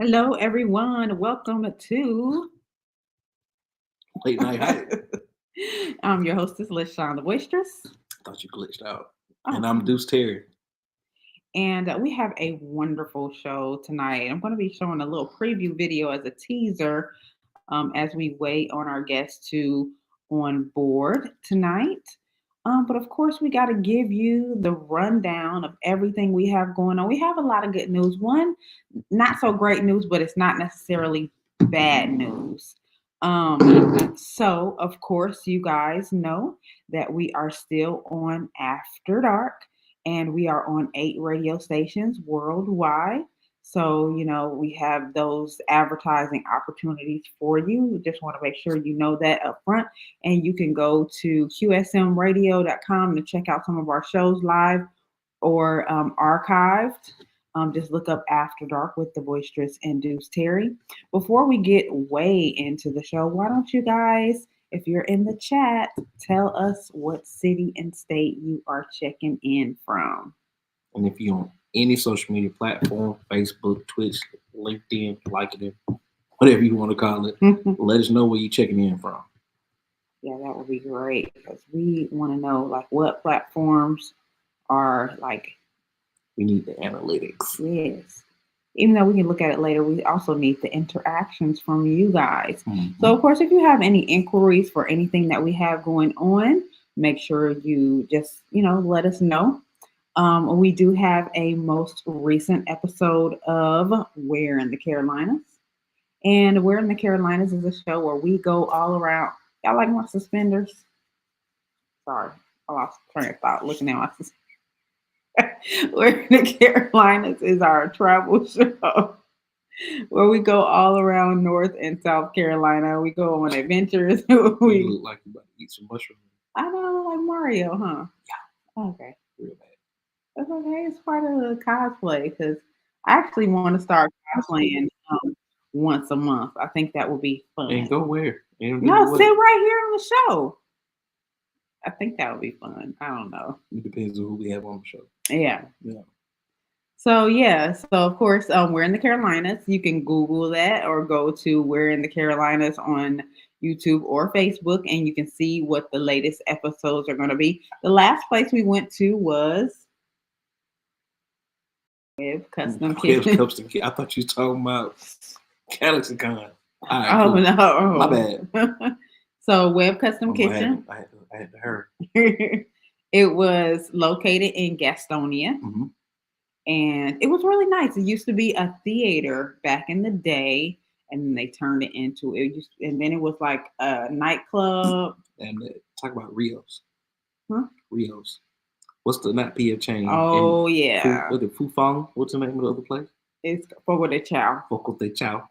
Hello, everyone. Welcome to. Late night hype. I'm your hostess, LaShon the Boisterous. Thought you glitched out. Oh, And I'm Deuce Terry. and we have a wonderful show tonight. I'm going to be showing a little preview video as a teaser as we wait on our guests to on board tonight. But of course, we got to give you the rundown of everything we have going on. We have a lot of good news. One, not so great news, but it's not necessarily bad news. So, of course, you guys know that we are still on After Dark and we are on 8 radio stations worldwide. So, we have those advertising opportunities for you. We just want to make sure you know that up front. And you can go to qsmradio.com to check out some of our shows live or archived. Just look up After Dark with the Boisterous and Deuce Terry. Before we get way into the show, why don't you guys, if you're in the chat, tell us what city and state you are checking in from? And if you're on any social media platform, Facebook, Twitch, LinkedIn, like it, whatever you want to call it, let us know where you're checking in from. Yeah, that would be great because we want to know like what platforms are like. We need the analytics. Yes. Even though we can look at it later, we also need the interactions from you guys. Mm-hmm. So, of course, if you have any inquiries for anything that we have going on, make sure you just, let us know. We do have a most recent episode of Where in the Carolinas. And Where in the Carolinas is a show where we go all around. Y'all like my suspenders? Sorry, I lost train of thought looking at my suspenders. Where in the Carolinas is our travel show where we go all around North and South Carolina. We go on adventures. You look like you're about to eat some mushrooms. I know, like Mario, huh? Yeah. Okay. Real bad. That's okay. It's part of the cosplay because I actually want to start cosplaying once a month. I think that would be fun. And go where? No, sit right here on the show. I think that would be fun. I don't know. It depends on who we have on the show. Yeah. Yeah. So of course, we're in the Carolinas. You can Google that or go to We're in the Carolinas on YouTube or Facebook, and you can see what the latest episodes are going to be. The last place we went to was Web Custom Kitchen. I thought you were talking about GalaxyCon. Right, oh cool. No, my bad. So Web Custom Kitchen. I had to hurry. It was located in Gastonia. Mm-hmm. And it was really nice. It used to be a theater back in the day, and then they turned it into and then it was like a nightclub. And talk about Rios. Huh? Rios. What's the not PF chain? Oh yeah. What's it? Fufang? What's the name of the other place? It's Fogo de Chao. Fogo de Chao.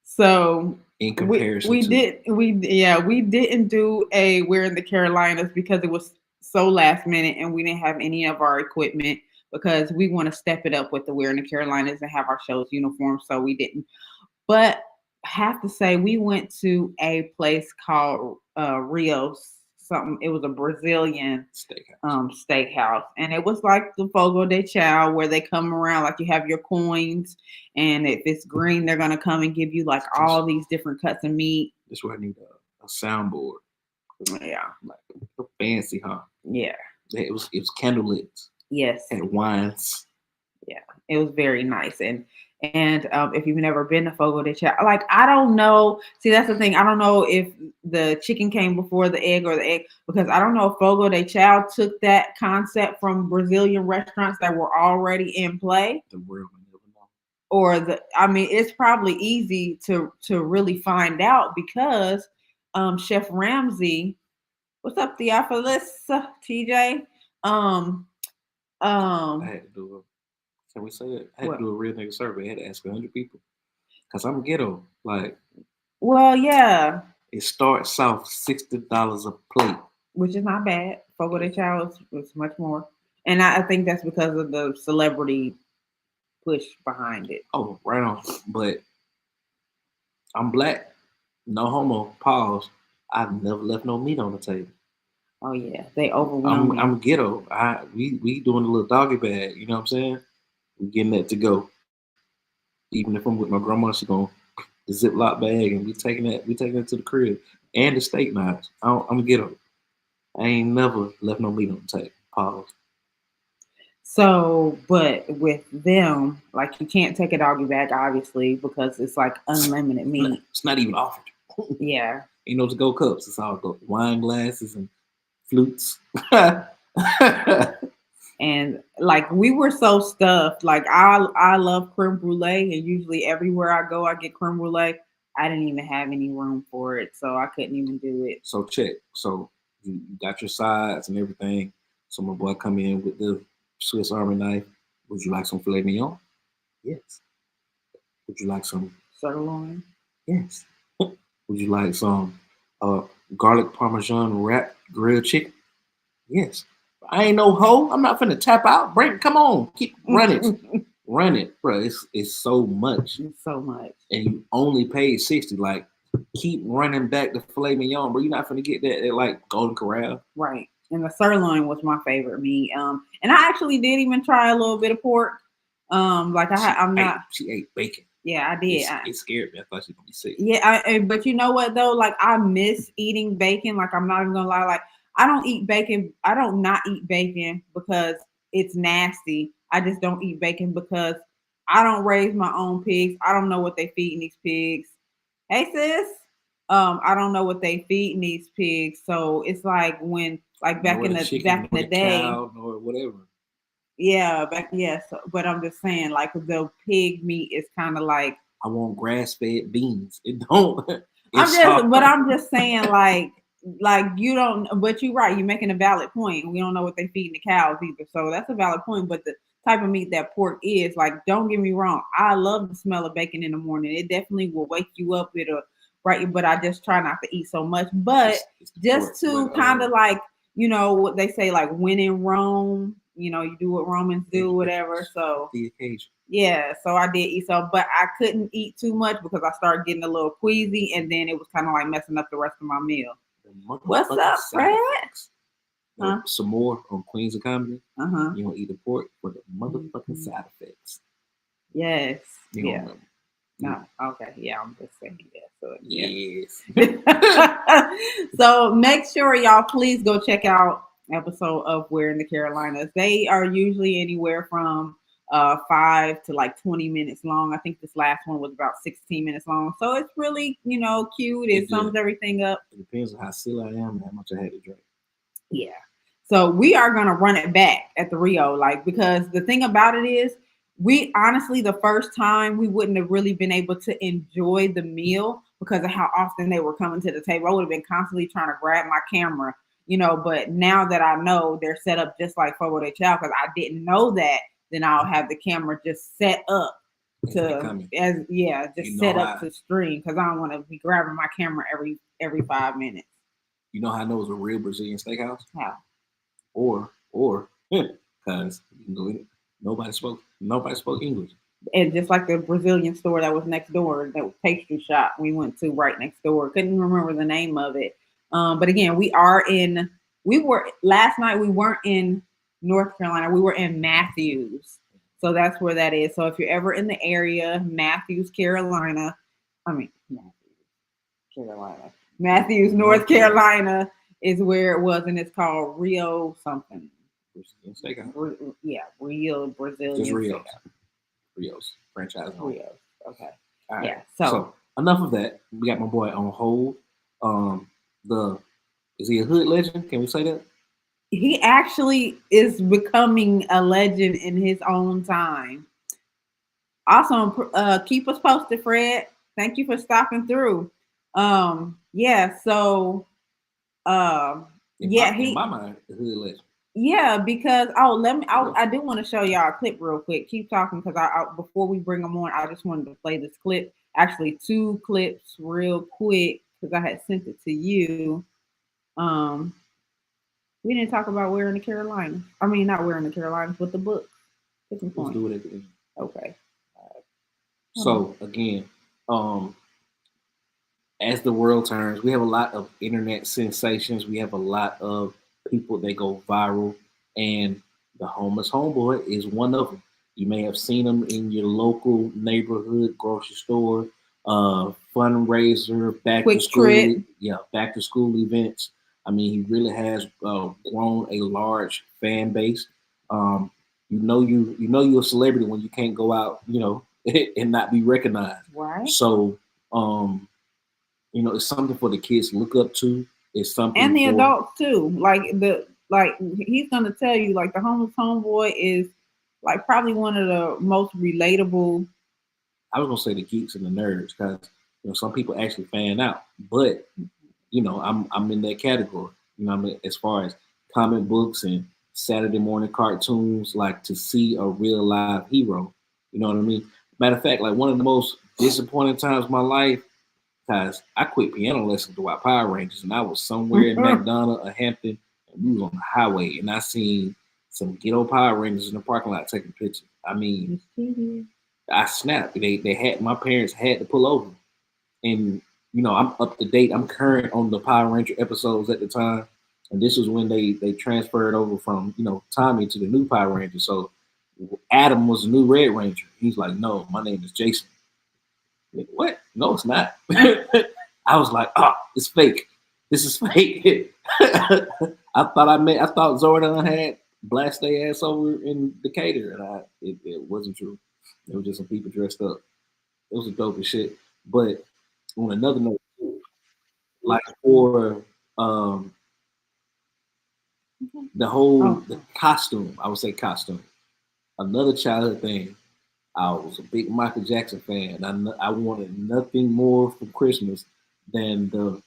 So in comparison, we didn't do a We're in the Carolinas because it was so last minute, and we didn't have any of our equipment. Because we want to step it up with the We're in the Carolinas and have our shows uniform, so we didn't. But I have to say, we went to a place called Rios. Something. It was a Brazilian steakhouse, and it was like the Fogo de Chao, where they come around like you have your coins, and if it's green, they're gonna come and give you like all these different cuts of meat. This is where I need a soundboard. Yeah, like fancy, huh? Yeah, it was candlelit. Yes. And wines. Yeah, it was very nice. And if you've never been to Fogo de Chao, like I don't know. See, that's the thing. I don't know if the chicken came before the egg or the egg, because I don't know if Fogo de Chao took that concept from Brazilian restaurants that were already in play. The world will never know. Or it's probably easy to really find out because Chef Ramsay, what's up, Theophilus, TJ? I had to do can we say that? I had to do a real nigga survey. I had to ask 100 people. Because I'm ghetto. Like, well, yeah. It starts off $60 a plate. Which is not bad. Fogo de Chao is much more. And I think that's because of the celebrity push behind it. Oh, right on. But I'm black. No homo. Pause. I've never left no meat on the table. Oh yeah, they overwhelm me. I'm ghetto. We doing a little doggy bag. You know what I'm saying? We getting that to go. Even if I'm with my grandma, she gonna the Ziploc bag and we taking it to the crib and the steak knives. I'm gonna get them. I ain't never left no meat on the table. Pause. So, but with them, like you can't take a doggy bag, obviously, because it's like unlimited meat. It's not even offered. Yeah. Ain't no to go cups. It's all go wine glasses and flutes. And like we were so stuffed. Like I love creme brulee, and usually everywhere I go, I get creme brulee. I didn't even have any room for it, so I couldn't even do it. So check. So you got your sides and everything. So my boy come in with the Swiss Army knife. Would you like some filet mignon? Yes. Would you like some Sirloin? Yes. Would you like some garlic parmesan wrapped grilled chicken? Yes. I ain't no hoe. I'm not finna tap out. Come on, keep running, run it, bro. It's so much. It's so much, and you only paid 60. Like, keep running back the filet mignon, bro. You're not finna get that at like Golden Corral, right? And the sirloin was my favorite meat. And I actually did even try a little bit of pork. Like She ate bacon. Yeah, I did. It scared me. I thought she was gonna be sick. Yeah, but you know what though? Like I miss eating bacon. Like I'm not even gonna lie. Like I don't eat bacon. I don't not eat bacon because it's nasty. I just don't eat bacon because I don't raise my own pigs. I don't know what they feeding these pigs. Hey sis, I don't know what they feeding these pigs. So it's like when like back in the day, cow, or whatever. Yeah, but I'm just saying, like the pig meat is kind of like I want grass-fed beans. It don't. I'm just saying, like you don't. But you're right. You're making a valid point. We don't know what they feeding the cows either, so that's a valid point. But the type of meat that pork is, like, don't get me wrong. I love the smell of bacon in the morning. It definitely will wake you up with a right. But I just try not to eat so much. But it's just to kind of like what they say, like when in Rome. You do what Romans do, whatever. So the occasion. Yeah, so I did eat some, but I couldn't eat too much because I started getting a little queasy, and then it was kind of like messing up the rest of my meal. What's up, Fred? Huh? Some more on Queens of Comedy. Uh-huh. You don't eat the pork for the motherfucking side effects. Yes. You yeah. No. Okay. Yeah, I'm just saying that. So yes. So make sure y'all please go check out episode of We're in the Carolinas. They are usually anywhere from 5 to like 20 minutes long. I think this last one was about 16 minutes long. So it's really, cute. It sums everything up. It depends on how silly I am and how much I had to drink. Yeah. So we are gonna run it back at the Rio, like, because the thing about it is we honestly the first time we wouldn't have really been able to enjoy the meal because of how often they were coming to the table. I would have been constantly trying to grab my camera, but now that I know they're set up just like Fogo de Chao, because I didn't know that, then I'll have the camera just set up to set up to stream, because I don't want to be grabbing my camera every 5 minutes. You know how I know it's a real Brazilian steakhouse? How? Or because you can go in it. Nobody spoke English. And just like the Brazilian store that was next door, that pastry shop we went to right next door. Couldn't remember the name of it. But again, last night we weren't in North Carolina. We were in Matthews. So that's where that is. So if you're ever in the area, Matthews, Carolina, Matthews, North Carolina is where it was, and it's called Rio something. Rio Brazilian. Just Rio's franchise. Rio's. Okay. All right. Yeah. So enough of that. We got my boy on hold. Is he a hood legend? Can we say that? He actually is becoming a legend in his own time. Also, keep us posted, Fred. Thank you for stopping through. Yeah. So. In my mind, the hood legend. Yeah, because I do want to show y'all a clip real quick. Keep talking, because I before we bring them on, I just wanted to play this clip. Actually, 2 clips real quick, because I had sent it to you. We didn't talk about We're in the Carolinas. I mean, not We're in the Carolinas, but the book. Let's do it at the end. Okay. So again, as the world turns, we have a lot of internet sensations. We have a lot of people that go viral, and the Homeless Homeboy is one of them. You may have seen him in your local neighborhood grocery store, fundraiser, back to Quick school, Trip. yeah, back to school events. I mean, he really has grown a large fan base. Um, you're a celebrity when you can't go out, and not be recognized. Right. So, um, it's something for the kids to look up to. It's something And the for, adults too. Like he's gonna tell you like the homeless homeboy is like probably one of the most relatable. I was gonna say the geeks and the nerds, because some people actually fan out, but I'm in that category. I mean, as far as comic books and Saturday morning cartoons, like to see a real live hero. You know what I mean? Matter of fact, like one of the most disappointing times of my life, because I quit piano lessons to watch Power Rangers, and I was somewhere in McDonough or Hampton, and we was on the highway, and I seen some ghetto Power Rangers in the parking lot taking pictures. I mean, I snapped. They had my parents had to pull over, and I'm up to date. I'm current on the Power Ranger episodes at the time, and this was when they transferred over from Tommy to the new Power Ranger. So Adam was the new Red Ranger. He's like, no, my name is Jason. Like, what? No, it's not. I was like, oh, it's fake. This is fake. I thought Zordon had blast their ass over in Decatur, and it wasn't true. It was just some people dressed up. It was a dope as shit. But on another note, like for the costume, I would say costume. Another childhood thing. I was a big Michael Jackson fan. I wanted nothing more for Christmas than the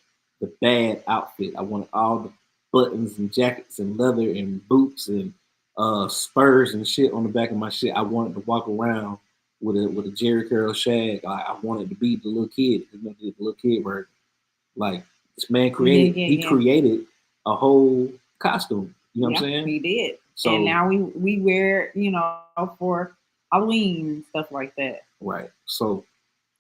bad outfit. I wanted all the buttons and jackets and leather and boots and spurs and shit on the back of my shit. I wanted to walk around with a Jerry curl shag. I wanted to be the little kid, the little kid version. Like this man created a whole costume. You know what I'm saying? He did. So and now we wear for Halloween stuff like that. Right. So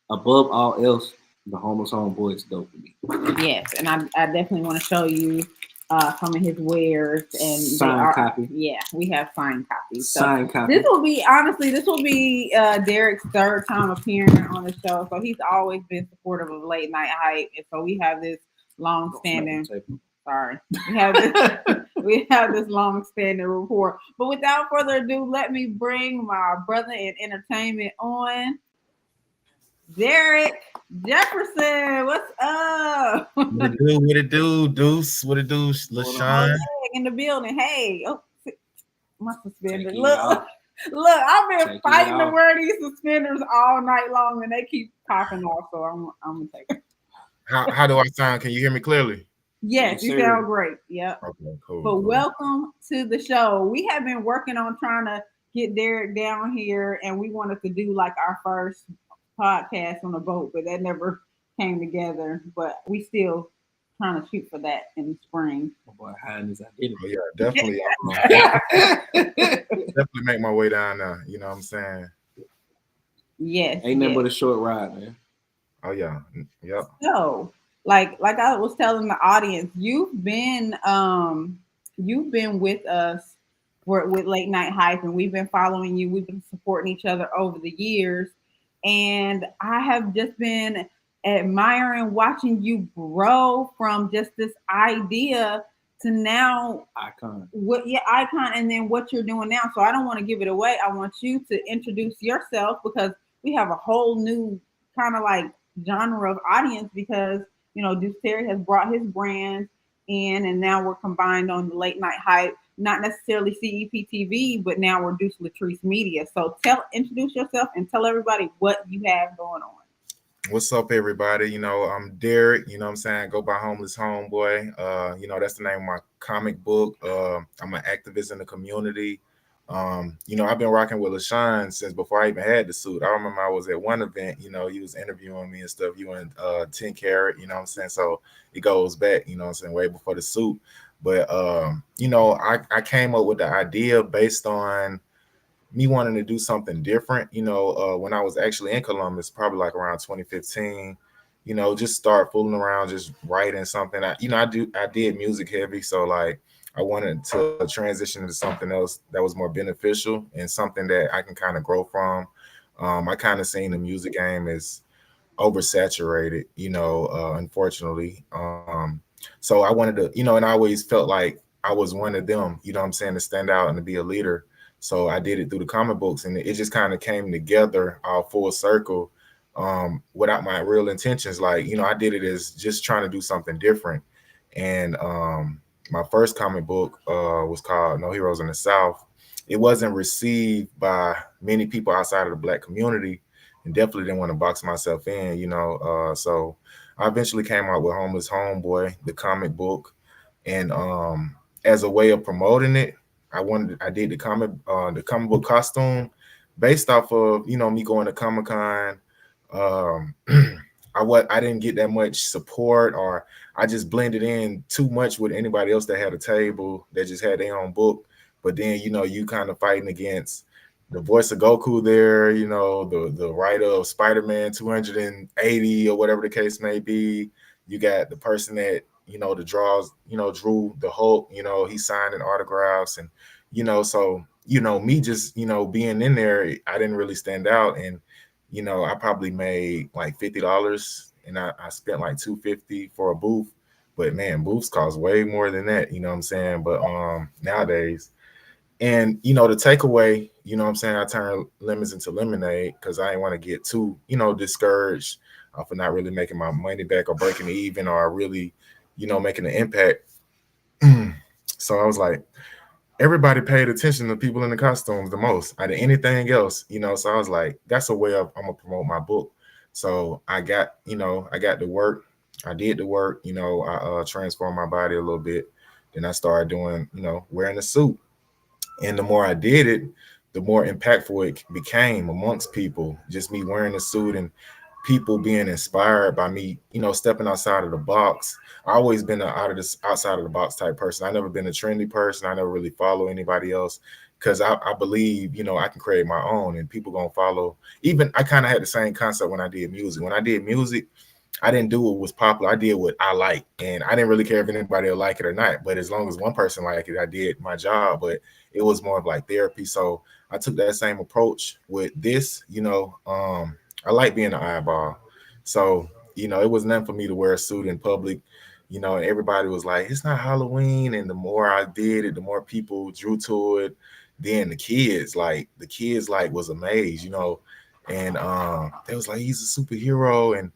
above all else, the Homeless Homeboy is dope to me. Yes, and I definitely want to show you some of his wares and signed copy. Yeah, we have signed copies. Signed copy. This will be Derek's third time appearing on the show. So he's always been supportive of Late Night Hype, and so we have this long standing. Sorry, we have this long standing rapport. But without further ado, let me bring my brother in entertainment on. Derek Jefferson, what's up? What it do, Deuce? What it do, LaShon? In the building. Hey, my suspenders. Look, I've been fighting to wear these suspenders all night long, and they keep popping off. So I'm gonna take it. How do I sound? Can you hear me clearly? Yes, you sound great. Yep. Okay, cool. But welcome to the show. We have been working on trying to get Derek down here, and we wanted to do like our first podcast on a boat, but that never came together. But we still trying to shoot for that in the spring. Oh boy, hiding his identity. Oh, yeah, definitely. Definitely make my way down there. You know what I'm saying? Yes. Ain't nothing but a short ride, man. Oh yeah. Yep. So, like I was telling the audience, you've been with us with Late Night Hype, and we've been following you. We've been supporting each other over the years. And I have just been admiring watching you grow from just this idea to now icon. Icon, and then what you're doing now. So I don't want to give it away. I want you to introduce yourself, because we have a whole new kind of like genre of audience, because Deuce Terry has brought his brand in, and now we're combined on the Late Night Hype. Not necessarily CEPTV, but now we're Deuce Latrice Media. So introduce yourself and tell everybody what you have going on. What's up, everybody? I'm Derek. You know what I'm saying? Go by Homeless Homeboy. That's the name of my comic book. I'm an activist in the community. I've been rocking with LaShon since before I even had the suit. I remember I was at one event, he was interviewing me and stuff. You and 10 Carat, you know what I'm saying? So it goes back, you know what I'm saying, way before the suit. But, I came up with the idea based on me wanting to do something different, when I was actually in Columbus, probably like around 2015, just start fooling around, just writing something. I did music heavy. So like, I wanted to transition into something else that was more beneficial and something that I can kind of grow from. I kind of seen the music game as oversaturated, unfortunately. So I wanted to, and I always felt like I was one of them, you know what I'm saying, to stand out and to be a leader. So I did it through the comic books, and it just kind of came together all full circle, without my real intentions. Like, I did it as just trying to do something different. And my first comic book was called No Heroes in the South. It wasn't received by many people outside of the Black community, and definitely didn't want to box myself in, so I eventually came out with Homeless Homeboy, the comic book, and as a way of promoting it, I did the comic book costume based off of me going to Comic Con. Um, I didn't get that much support, or I just blended in too much with anybody else that had a table that just had their own book. But then you kind of fighting against the voice of Goku there, the writer of Spider-Man 280 or whatever the case may be. You got the person that, the draws, drew the Hulk, he's signing autographs, and, so, me just, being in there, I didn't really stand out. And, I probably made like $50, and I spent like $250 for a booth. But man, booths cost way more than that, you know what I'm saying? But nowadays, and the takeaway, what I'm saying, I turn lemons into lemonade because I didn't want to get too, discouraged for not really making my money back or breaking even, or really, making an impact. So I was like, everybody paid attention to people in the costumes the most out of anything else, So I was like, that's a way of I'm gonna promote my book. So I got to work. I did the work, I transformed my body a little bit. Then I started doing, wearing a suit. And the more I did it, the more impactful it became amongst people. Just me wearing a suit and people being inspired by me, stepping outside of the box. I always been an outside of the box type person. I never been a trendy person. I never really follow anybody else because I believe, I can create my own and people gonna follow. Even I kind of had the same concept when I did music. When I did music, I didn't do what was popular. I did what I like, and I didn't really care if anybody will like it or not. But as long as one person liked it, I did my job. But it was more of like therapy. So I took that same approach with this. I like being an eyeball. So it was nothing for me to wear a suit in public. And everybody was like, "It's not Halloween." And the more I did it, the more people drew to it. Then the kids was amazed. And they was like, "He's a superhero," and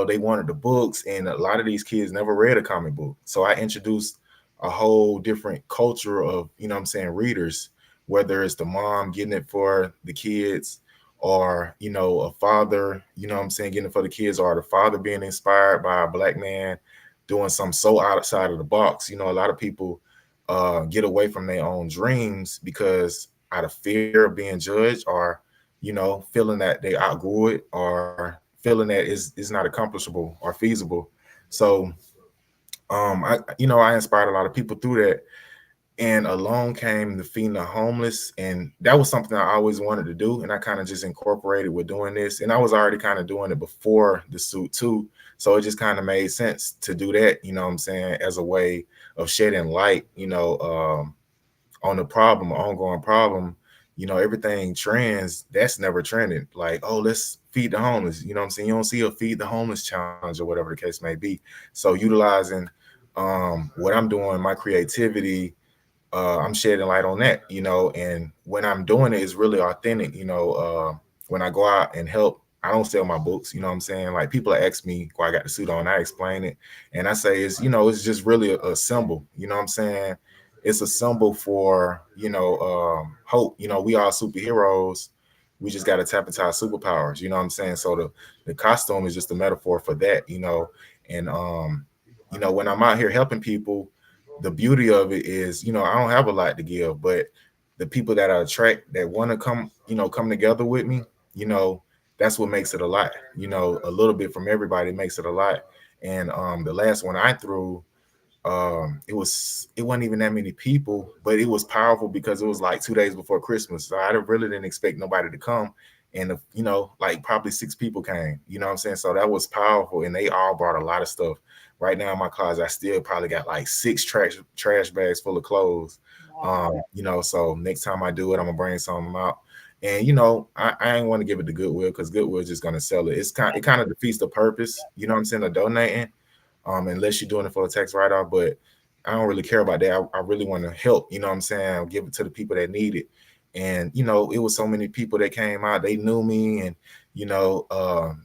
they wanted the books, and a lot of these kids never read a comic book. So I introduced a whole different culture of, I'm saying, readers, whether it's the mom getting it for the kids, or, a father, what I'm saying, getting it for the kids, or the father being inspired by a Black man doing something so outside of the box. A lot of people get away from their own dreams because out of fear of being judged, or, feeling that they outgrew it, or feeling that it's not accomplishable or feasible. So I inspired a lot of people through that. And along came the feeding the homeless, and that was something I always wanted to do, and I kind of just incorporated with doing this. And I was already kind of doing it before the suit too, so it just kind of made sense to do that, what I'm saying, as a way of shedding light, on the problem, ongoing problem. Everything trends that's never trended. Like, oh, let's feed the homeless. You know what I'm saying? You don't see a feed the homeless challenge or whatever the case may be. So utilizing what I'm doing, my creativity, I'm shedding light on that, and when I'm doing it, it's really authentic. When I go out and help, I don't sell my books, you know what I'm saying? Like, people ask me why I got the suit on, I explain it, and I say it's just really a symbol, you know what I'm saying? It's a symbol for, hope. We are superheroes. We just got to tap into our superpowers, you know what I'm saying? So the costume is just a metaphor for that, and when I'm out here helping people, the beauty of it is, I don't have a lot to give, but the people that I attract that want to come together with me, you know, that's what makes it a lot. A little bit from everybody makes it a lot. And the last one I threw, it wasn't even that many people, but it was powerful because it was like 2 days before Christmas. So I really didn't expect nobody to come. And like probably 6 people came, you know what I'm saying? So that was powerful, and they all brought a lot of stuff. right now in my closet, I still probably got like 6 trash bags full of clothes. Wow. So next time I do it, I'm gonna bring some of them out. And I ain't want to give it to Goodwill because Goodwill is just gonna sell it. It kind of defeats the purpose, you know what I'm saying, of donating, unless you're doing it for a tax write-off. But I don't really care about that. I really want to help, you know what I'm saying, give it to the people that need it. And it was so many people that came out, they knew me, and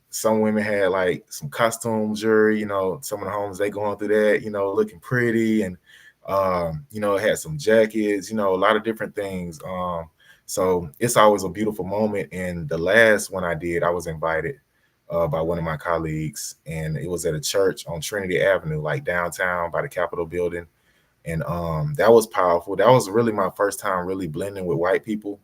some women had like some costume jewelry, some of the homes they going through that, looking pretty, and had some jackets, a lot of different things. So it's always a beautiful moment. And the last one I did, I was invited by one of my colleagues, and it was at a church on Trinity Avenue, like downtown by the Capitol building. And that was powerful. That was really my first time really blending with white people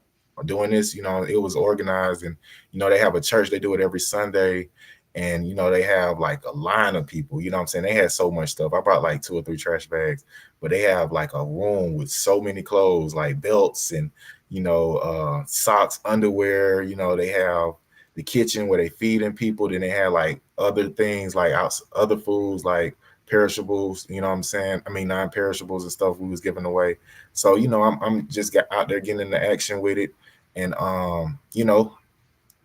doing this. It was organized, and they have a church, they do it every Sunday, and they have like a line of people, you know what I'm saying. They had so much stuff. I brought like 2 or 3 trash bags, but they have like a room with so many clothes, like belts and socks, underwear. They have the kitchen where they feeding people. Then they have like other things, like other foods, like perishables, you know what I'm saying? I mean, non-perishables and stuff we was giving away. So, I'm just got out there getting into action with it. And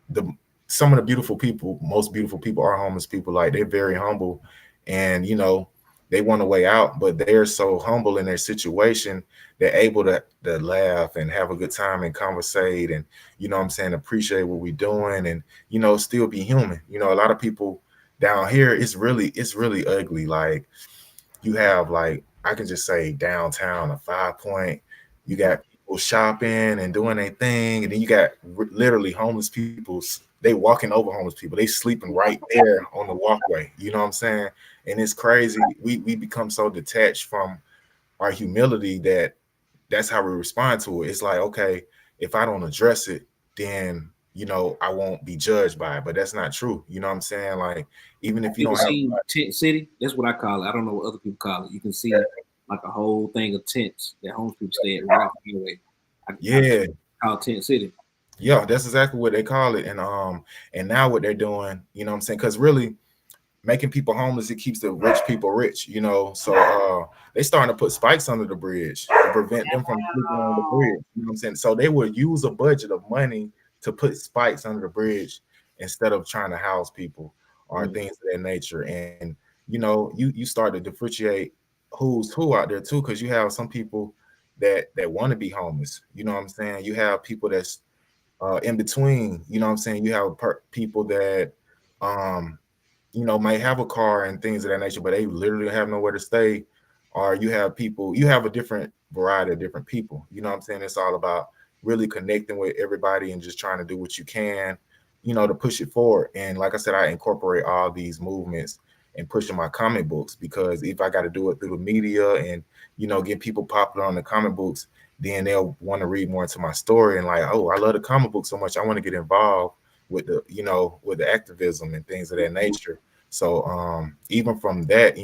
the some of the beautiful people, most beautiful people are homeless people. Like, they're very humble, and they want a way out, but they're so humble in their situation, they're able to laugh and have a good time and conversate, and what I'm saying, appreciate what we're doing, and still be human. A lot of people down here, it's really ugly. Like, you have, like, I can just say downtown, a 5 Point, you got people shopping and doing their thing, and then you got literally homeless people. They walking over homeless people. They sleeping right there on the walkway. You know what I'm saying? And it's crazy. We become so detached from our humility that's how we respond to it. It's like, okay, if I don't address it, then I won't be judged by it. But that's not true. You know what I'm saying? Like, even if you You can don't have, see tent city. That's what I call it. I don't know what other people call it. You can see like a whole thing of tents that homeless people stay at right off the highway. yeah, I call it tent city. yeah, that's exactly what they call it. And now what they're doing, you know what I'm saying? Because really, making people homeless, it keeps the rich people rich, so they starting to put spikes under the bridge to prevent them from sleeping on the Wow. bridge, you know what I'm saying. So they would use a budget of money to put spikes under the bridge instead of trying to house people or Mm. things of that nature. And you start to differentiate who's who out there too, because you have some people that want to be homeless, you know what I'm saying. You have people that's in between, you know what I'm saying. You have people that um might have a car and things of that nature, but they literally have nowhere to stay. Or you have a different variety of different people. You know what I'm saying? It's all about really connecting with everybody and just trying to do what you can, to push it forward. And like I said, I incorporate all these movements and pushing my comic books, because if I got to do it through the media and, get people popular on the comic books, then they'll want to read more into my story and like, oh, I love the comic book so much, I want to get involved with the activism and things of that nature. So even from that,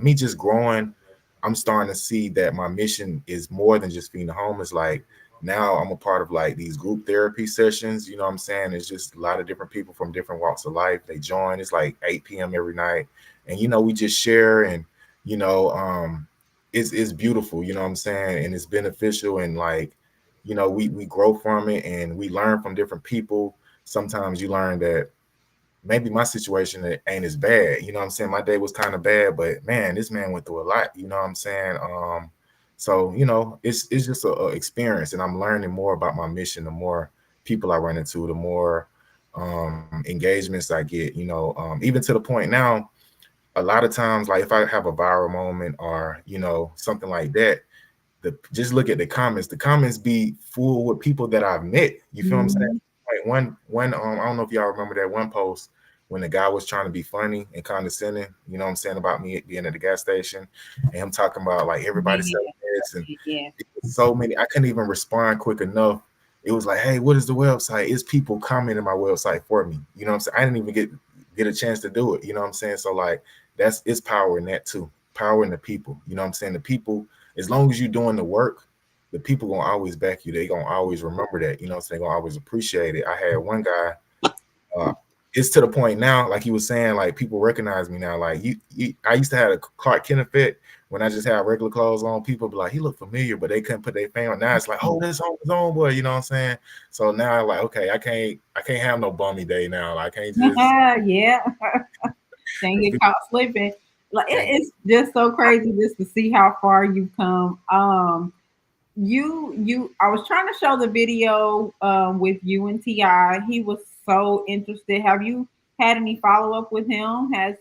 me just growing, I'm starting to see that my mission is more than just feeding the homeless. Like, now I'm a part of like these group therapy sessions, you know what I'm saying? It's just a lot of different people from different walks of life. They join. It's like 8 p.m. every night. And we just share, and you know, um it's beautiful, you know what I'm saying? And it's beneficial, and like, we grow from it, and we learn from different people. Sometimes you learn that maybe my situation ain't as bad. You know what I'm saying? My day was kind of bad, but man, this man went through a lot. You know what I'm saying? So it's just a experience, and I'm learning more about my mission. The more people I run into, the more engagements I get. Even to the point now, a lot of times, like if I have a viral moment or something like that, just look at the comments. The comments be full with people that I've met. You feel what I'm saying? Mhm. Like one I don't know if y'all remember that one post when the guy was trying to be funny and condescending, you know what I'm saying, about me being at the gas station, and him talking about like everybody selling Yeah. this, and Yeah. so many. I couldn't even respond quick enough. It was like, hey, what is the website? It's people commenting my website for me. You know what I'm saying? I didn't even get a chance to do it. You know what I'm saying? So like, it's power in that too. Power in the people. You know what I'm saying? The people, as long as you're doing the work, the people gonna always back you. They gonna always remember that. So they gonna always appreciate it. I had one guy. it's to the point now, like you were saying, like people recognize me now. Like I used to have a Clark Kent effect when I just had regular clothes on. People be like, he looked familiar, but they couldn't put their finger on. Now it's like, oh, that's Homeless Homeboy. You know what I'm saying? So now, like, okay, I can't have no bummy day now. Like, I can't just Yeah. Can't get caught slipping. Like can't. it's just so crazy just to see how far you've come. You I was trying to show the video with you and Ti. He was so interested. Have you had any follow up with him? Has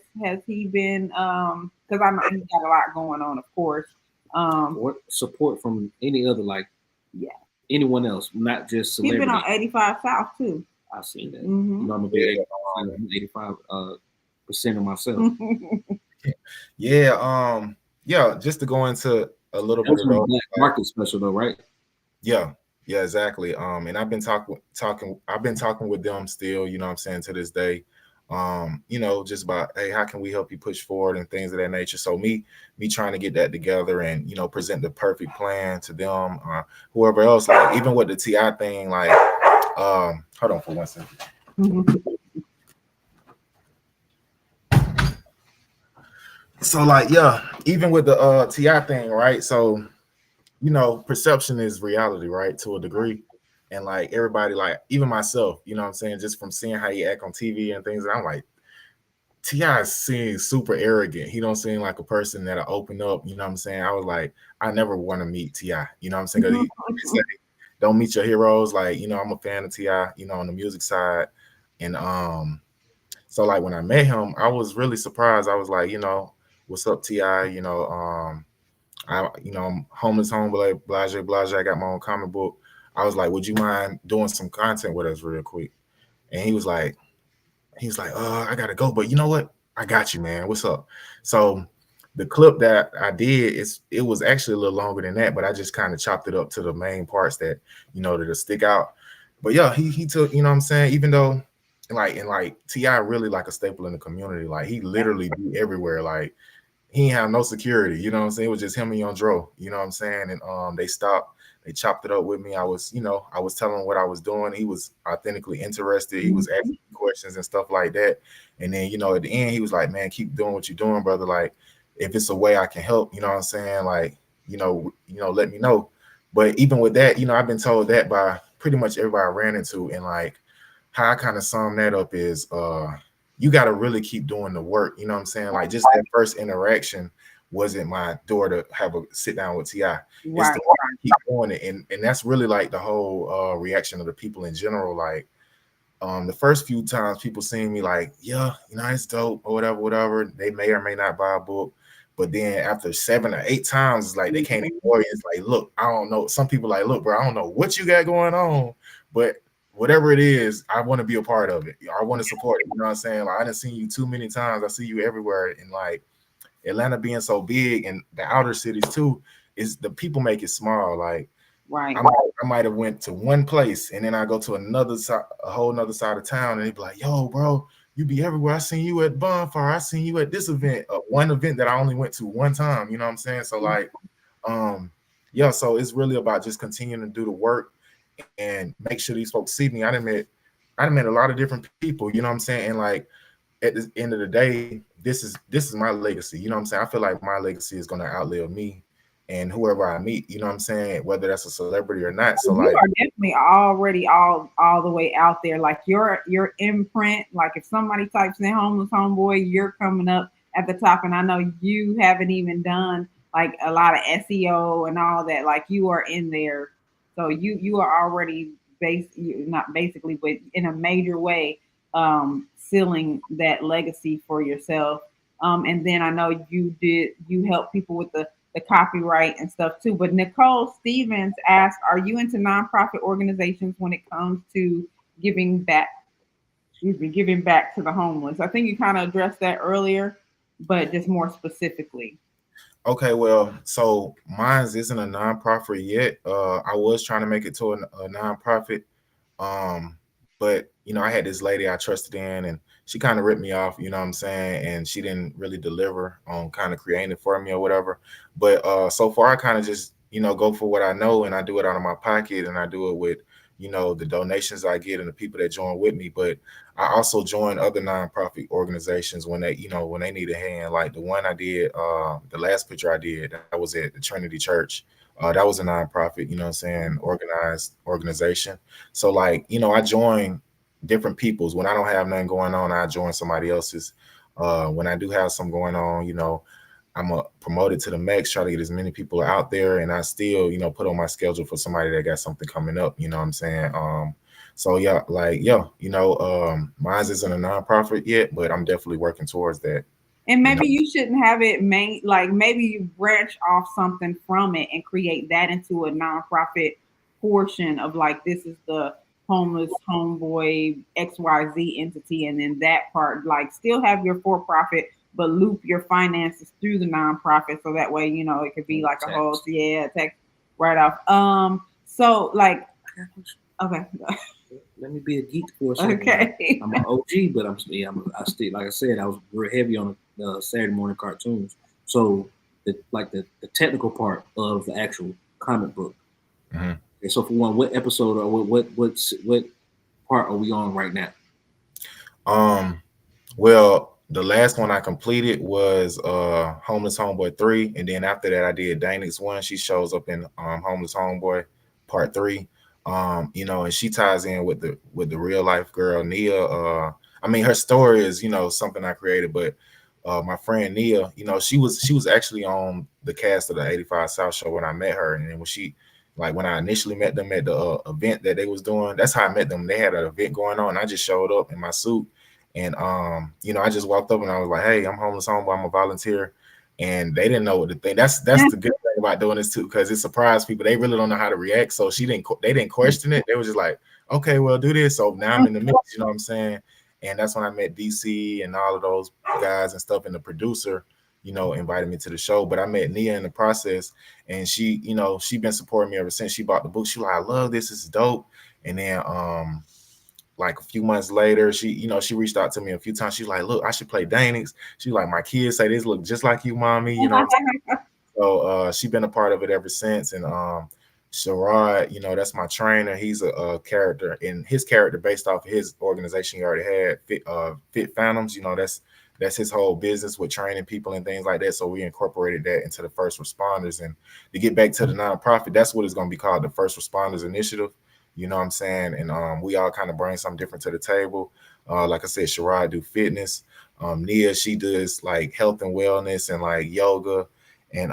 he been because I know he's got a lot going on, of course. Um What support from any other, like yeah. anyone else, not just He's been on celebrity. 85 South too. I've seen that. Hmm. You know, I'm a big 85% of myself. Yeah, yeah. Just to go into a little That bit was of from the those. Black Market special, though, right? Yeah, yeah, exactly. And I've been I've been talking with them still, you know what I'm saying, to this day. Just about, hey, how can we help you push forward and things of that nature. So me trying to get that together and present the perfect plan to them, whoever else, like even with the TI thing, like hold on for 1 second. So like yeah, even with the TI thing, right? So perception is reality, right? To a degree. And like everybody, like even myself, you know what I'm saying, just from seeing how he act on TV and things, and I'm like, T.I. seems super arrogant. He don't seem like a person that'll open up, you know what I'm saying? I was like, I never want to meet T.I., you know what I'm saying? 'Cause he say, don't meet your heroes. Like, I'm a fan of T.I., on the music side. And so like when I met him, I was really surprised. I was like, what's up, T.I.? I'm homeless homeboy, blase, blase. I got my own comic book. I was like, would you mind doing some content with us real quick? And he was like, I gotta go, but you know what? I got you, man. What's up? So the clip that I did it was actually a little longer than that, but I just kind of chopped it up to the main parts that that'll stick out. But yeah, he took, you know what I'm saying, even though like T.I. really like a staple in the community. Like he literally be everywhere. Like he ain't have no security, you know what I'm saying? It was just him and Young Dro, you know what I'm saying? And they chopped it up with me. I was telling him what I was doing. He was authentically interested. He was asking questions and stuff like that. And then, at the end, he was like, man, keep doing what you're doing, brother. Like, if it's a way I can help, you know what I'm saying? Like, let me know. But even with that, I've been told that by pretty much everybody I ran into. And like how I kind of sum that up is you got to really keep doing the work. You know what I'm saying? Like just that first interaction wasn't my door to have a sit down with Ti. It's the keep doing it, and that's really like the whole reaction of the people in general. Like the first few times people seeing me like, yeah, it's dope or whatever. They may or may not buy a book. But then after 7 or 8 times, it's like they can't ignore it. It's like, look, I don't know. Some people like, look, bro, I don't know what you got going on, but whatever it is, I want to be a part of it. I want to support it. You know what I'm saying? Like I done seen you too many times. I see you everywhere. And like Atlanta being so big and the outer cities too, is the people make it small. Like Right. I might have went to one place and then I go to another side, a whole nother side of town, and they be like, yo, bro, you be everywhere. I seen you at Bonfire. I seen you at this event, one event that I only went to one time. You know what I'm saying? So like, yeah. So it's really about just continuing to do the work and make sure these folks see me. I done met a lot of different people. You know what I'm saying? And like at the end of the day, this is my legacy. You know what I'm saying? I feel like my legacy is gonna outlive me and whoever I meet. You know what I'm saying? Whether that's a celebrity or not. So You like, are definitely already all the way out there. Like your imprint. Like if somebody types in "homeless homeboy," you're coming up at the top. And I know you haven't even done like a lot of SEO and all that. Like you are in there, so you are already not basically, but in a major way, sealing that legacy for yourself. And then I know you help people with the copyright and stuff too. But Nicole Stevens asked, "Are you into nonprofit organizations when it comes to giving back? Excuse me, giving back to the homeless." I think you kind of addressed that earlier, but just more specifically. okay, well, so mine's isn't a nonprofit yet. I was trying to make it to a nonprofit. But I had this lady I trusted in, and she kind of ripped me off, you know what I'm saying? And she didn't really deliver on kind of creating it for me or whatever. But so far I kind of just, go for what I know, and I do it out of my pocket, and I do it with, you know, the donations I get and the people that join with me. But I also join other nonprofit organizations when they, you know, when they need a hand. Like the one I did, the last picture I did, that was at the Trinity Church. That was a nonprofit, you know what I'm saying, organized organization. So like, you know, I join different people's. When I don't have nothing going on, I join somebody else's. When I do have something going on, you know, I'm a promoted to the max, try to get as many people out there, and I still, you know, put on my schedule for somebody that got something coming up. You know what I'm saying? So yeah, like yeah, you know, mine isn't a nonprofit yet, but I'm definitely working towards that. And You know, maybe you shouldn't have it main, like maybe you branch off something from it and create that into a nonprofit portion of like this is the homeless homeboy XYZ entity, and then that part like still have your for profit but loop your finances through the nonprofit so that way you know it could be like a whole tax write off. So like okay. Let me be a geek for a second. Okay. I'm an OG, but I still, like I said, I was very heavy on the Saturday morning cartoons. So the technical part of the actual comic book. Mm-hmm. And so for one, what episode or what part are we on right now? Well, the last one I completed was Homeless Homeboy 3, and then after that I did Danix 1. She shows up in Homeless Homeboy Part 3. You know, and she ties in with the real life girl Nia. I mean, her story is, you know, something I created, but my friend Nia, you know, she was actually on the cast of the 85 South show when I met her, and then when I initially met them at the event that they was doing, that's how I met them. They had an event going on, and I just showed up in my suit, and you know, I just walked up and I was like, "Hey, I'm Homeless Homeboy. I'm a volunteer." And they didn't know what to think. That's the good thing about doing this too, because it surprised people. They really don't know how to react. So they didn't question it. They were just like, okay, well, do this. So now I'm in the mix, you know what I'm saying? And that's when I met DC and all of those guys and stuff. And the producer, you know, invited me to the show. But I met Nia in the process, and she, you know, she been supporting me ever since. She bought the book. She was like, I love this. This is dope. And then like a few months later, she, you know, she reached out to me a few times. She's like, look, I should play Danix. She's like, my kids say this look just like you, mommy. You know, so she been a part of it ever since. And Sherrod, you know, that's my trainer. He's a character, and his character based off of his organization he already had, Fit Phantoms. You know, that's his whole business with training people and things like that. So we incorporated that into the first responders. And to get back to the nonprofit, that's what it's going to be called, the First Responders Initiative. You know what I'm saying? And we all kind of bring something different to the table. Like I said, Sherrod do fitness. Nia, she does like health and wellness and like yoga. And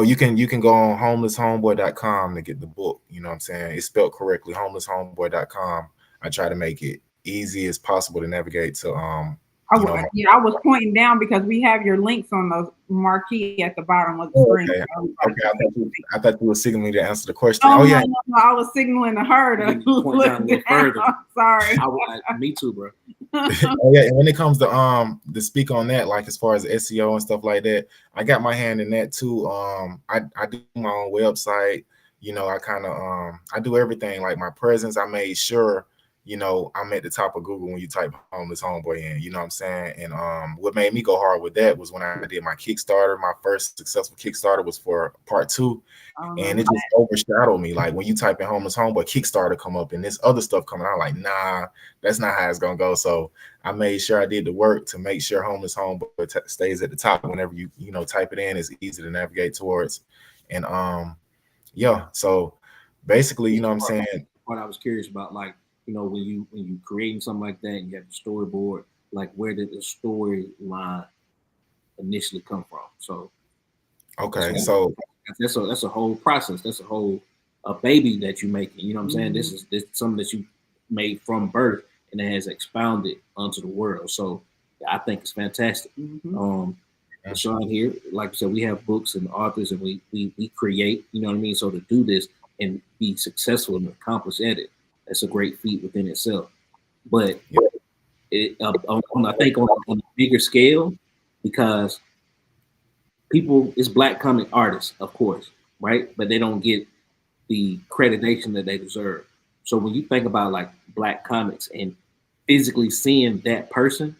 you can go on homelesshomeboy.com to get the book. You know what I'm saying? It's spelled correctly, homelesshomeboy.com. I try to make it easy as possible to navigate to I was pointing down because we have your links on the marquee at the bottom of the screen. Okay. I thought you were signaling to answer the question. No, I was signaling to her to point down a little further. Sorry. Me too, bro. Oh yeah, and when it comes to speak on that, like as far as SEO and stuff like that, I got my hand in that too. I do my own website. You know, I kind of I do everything. Like my presence, I made sure, you know, I'm at the top of Google when you type Homeless Homeboy in, you know what I'm saying? And what made me go hard with that was when I did my Kickstarter. My first successful Kickstarter was for part 2. And it just overshadowed me. Like when you type in Homeless Homeboy, Kickstarter come up and this other stuff coming out, like, nah, that's not how it's gonna go. So I made sure I did the work to make sure Homeless Homeboy stays at the top whenever you know, type it in. It's easy to navigate towards. And yeah, so basically, you know what I'm saying? What I was curious about, like, you know, when you creating something like that and you have the storyboard, like where did the storyline initially come from? So okay, so that's a whole process. That's a baby that you're making. You know what I'm saying? This is something that you made from birth and it has expounded onto the world. So I think it's fantastic. Sean here, like I said, we have books and authors and we create, you know what I mean? So to do this and be successful and accomplish at it, that's a great feat within itself. But I think on a bigger scale, because people, it's Black comic artists, of course, right? But they don't get the accreditation that they deserve. So when you think about like Black comics and physically seeing that person,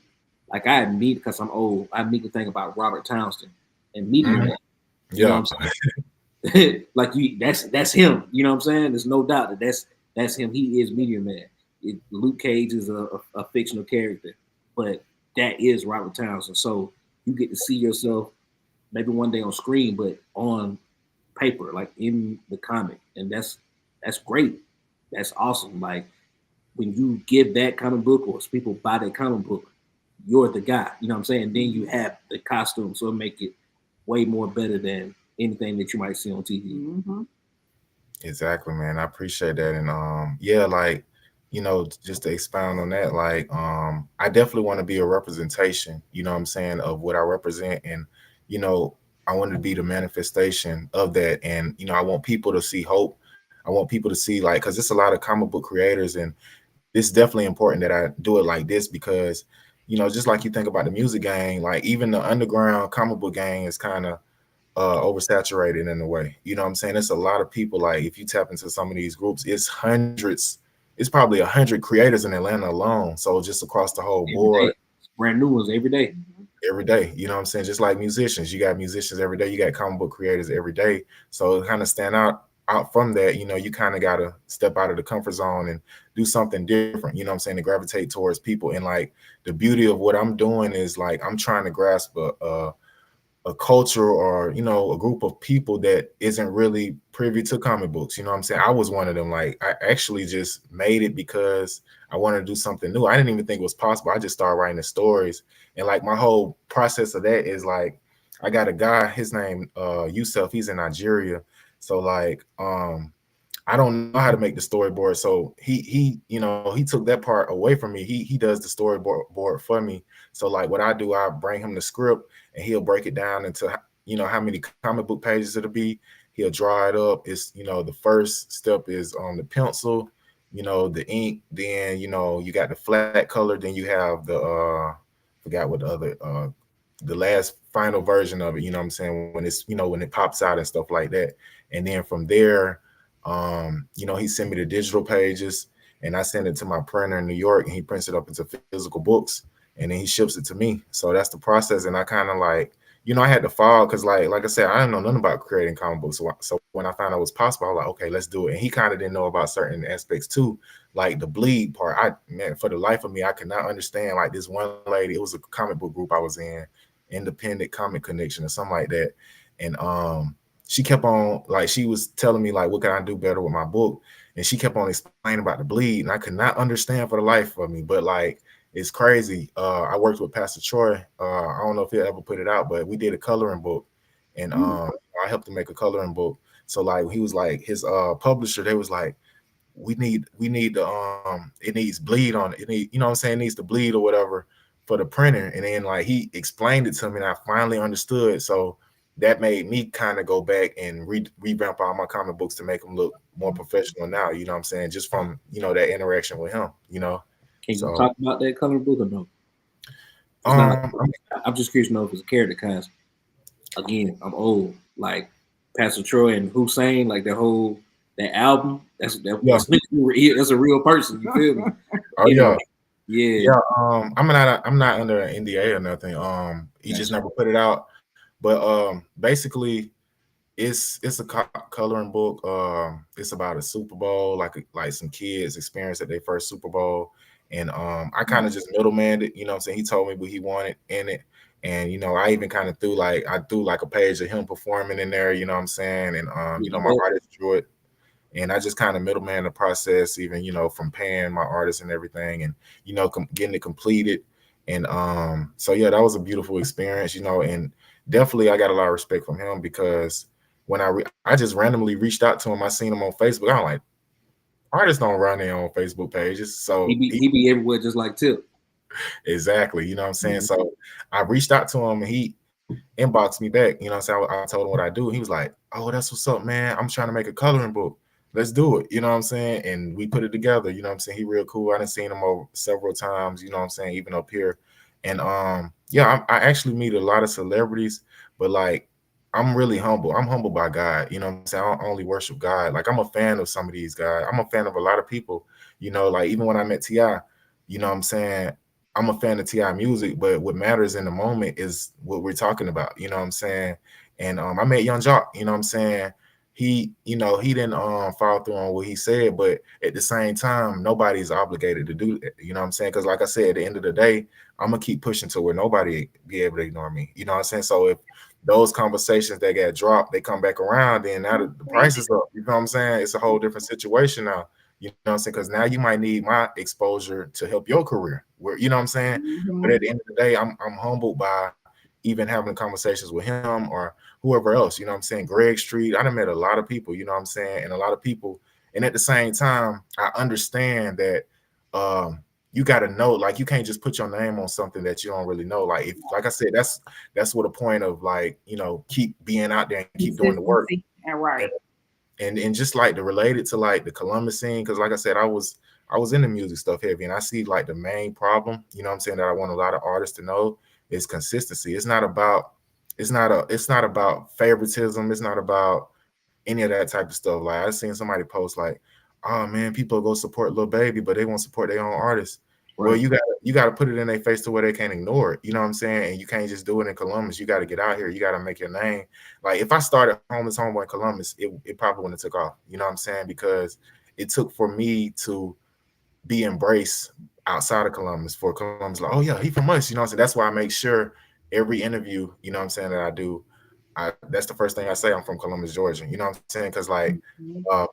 like because I'm old, I immediately think about Robert Townsend and Media Man. You know what I'm saying? Like that's him. You know what I'm saying? There's no doubt that that's him. He is Meteor Man. Luke Cage is a fictional character, but that is Robert Townsend. So you get to see yourself maybe one day on screen, but on paper, like in the comic, and that's great. That's awesome. Like when you give that comic book or people buy that comic book, you're the guy. You know what I'm saying? Then you have the costume, so it make it way more better than anything that you might see on TV. Mm-hmm. Exactly, man. I appreciate that. And yeah, like, just to expound on that, like, I definitely want to be a representation, what I'm saying, of what I represent. And, you know, I want to be the manifestation of that. And, I want people to see hope. I want people to see like, because it's a lot of comic book creators, and it's definitely important that I do it like this because, just like you think about the music gang, like even the underground comic book gang is kind of oversaturated in a way. You know what I'm saying? It's a lot of people. Like if you tap into some of these groups, it's probably 100 creators in Atlanta alone. So just across the whole Every day, board, brand new ones every day. every day. You know what I'm saying? Just like musicians, you got musicians every day. You got comic book creators every day. So kind of stand out from that, you kind of got to step out of the comfort zone and do something different, you know what I'm saying, to gravitate towards people. And like the beauty of what I'm doing is like I'm trying to grasp a culture or a group of people that isn't really privy to comic books. You know what I'm saying? I was one of them. Like I actually just made it because I wanted to do something new. I didn't even think it was possible. I just started writing the stories. And like my whole process of that is like I got a guy, his name Yusuf, he's in Nigeria. So like I don't know how to make the storyboard. So he took that part away from me. He does the storyboard for me. So like what I do, I bring him the script and he'll break it down into how many comic book pages it'll be. He'll draw it up. It's the first step is on the pencil, the ink, then you got the flat color, then you have the forgot what the other the last final version of it, you know what I'm saying, when it's when it pops out and stuff like that. And then from there, he sent me the digital pages and I send it to my printer in New York and he prints it up into physical books and then he ships it to me. So that's the process. And I kind of like, I had to fall because like I said, I didn't know nothing about creating comic books. So when I found out it was possible, I was like, okay, let's do it. And he kind of didn't know about certain aspects too, like the bleed part. Man, for the life of me, I could not understand. Like this one lady, it was a comic book group I was in, Independent Comic Connection or something like that. And she kept on, like, she was telling me like what can I do better with my book, and she kept on explaining about the bleed, and I could not understand for the life of me. But like it's crazy. I worked with Pastor Troy. I don't know if he'll ever put it out, but we did a coloring book, and I helped him make a coloring book. So like he was like his publisher, they was like, we need the it needs bleed on it. It need, what I'm saying, it needs to bleed or whatever for the printer. And then like he explained it to me and I finally understood. So that made me kind of go back and revamp all my comic books to make them look more professional now, you know what I'm saying, just from that interaction with him. Can you So talk about that comic book or no? It's not like, um I'm just curious to know if it's a character cast. Again, I'm old. Like Pastor Troy and Hussein, like that album. yeah. That's a real person. You feel me? Oh Anyway, yeah. yeah. I'm not under an NDA or nothing. He just Gotcha. never put it out. But basically it's a coloring book. It's about a Super Bowl, like some kids experience at their first Super Bowl. And I kind of just middlemaned it, you know what I'm saying? He told me what he wanted in it. And I even kind of threw like a page of him performing in there, you know what I'm saying? And Yeah, my artist drew it. And I just kind of middleman the process, even from paying my artists and everything, and getting it completed. And so yeah, that was a beautiful experience, and definitely I got a lot of respect from him because when I just randomly reached out to him, I seen him on Facebook. I'm like, artists don't run their own Facebook pages, so he be everywhere just like Tip. exactly, you know what I'm saying. Mhm. So I reached out to him and he inboxed me back, you know what I'm saying. I told him what I do. He was like, oh, that's what's up, man. I'm trying to make a coloring book. Let's do it, you know what I'm saying. And we put it together, you know what I'm saying. He real cool. I done seen him over several times, you know what I'm saying, even up here. And yeah, I actually meet a lot of celebrities, but like I'm really humble. I'm humbled by God, you know what I'm saying. I don't only worship God. Like I'm a fan of some of these guys. I'm a fan of a lot of people, like even when I met T.I., you know what I'm saying, I'm a fan of T.I. music, but what matters in the moment is what we're talking about, you know what I'm saying. And I met Young Jock, you know what I'm saying. he didn't follow through on what he said, but at the same time, nobody's obligated to do that. You know what I'm saying? Because like I said, at the end of the day, I'm gonna keep pushing to where nobody be able to ignore me. You know what I'm saying? So if those conversations that got dropped, they come back around, then now the price is up. You know what I'm saying? It's a whole different situation now. You know what I'm saying? Because now you might need my exposure to help your career. Where you know what I'm saying? But at the end of the day, I'm humbled by even having conversations with him or whoever else. You know what I'm saying? Greg Street. I done met a lot of people. You know what I'm saying? And a lot of people. And at the same time, I understand that you got to know, like, you can't just put your name on something that you don't really know. Like, if, like I said, that's what the point of, like, keep being out there and keep doing the work. Right. And just like to relate it to like the Columbus scene, because like I said, I was in the music stuff heavy, and I see like the main problem, you know what I'm saying, that I want a lot of artists to know is consistency. It's not about favoritism. It's not about any of that type of stuff. Like I seen somebody post like, oh man, people go support Lil Baby, but they won't support their own artists. Right. Well, you gotta put it in their face to where they can't ignore it. You know what I'm saying? And you can't just do it in Columbus. You got to get out here. You got to make your name. Like if I started Homeless Homeboy in Columbus, it probably wouldn't have took off. You know what I'm saying? Because it took for me to be embraced outside of Columbus for Columbus. Like, oh yeah, he from us. You know what I'm saying? That's why I make sure every interview, you know what I'm saying, that I do, that's the first thing I say. I'm from Columbus, Georgia. You know what I'm saying? Because like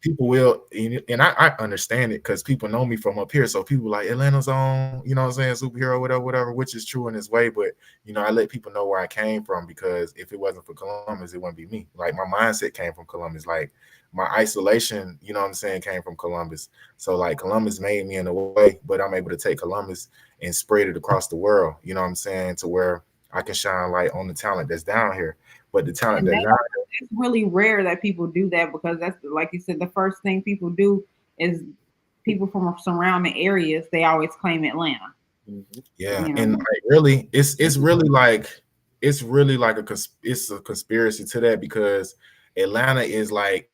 people will, and I understand it because people know me from up here. So people like Atlanta's on, you know what I'm saying, superhero, whatever, which is true in its way. But I let people know where I came from, because if it wasn't for Columbus, it wouldn't be me. Like my mindset came from Columbus. Like my isolation, you know what I'm saying, came from Columbus. So like Columbus made me in a way, but I'm able to take Columbus and spread it across the world. You know what I'm saying, to where I can shine light on the talent that's down here. But the talent it's really rare that people do that, because that's, like you said, the first thing people do is people from surrounding areas, they always claim Atlanta. Yeah, and like really, it's really like it's a conspiracy to that, because Atlanta is like,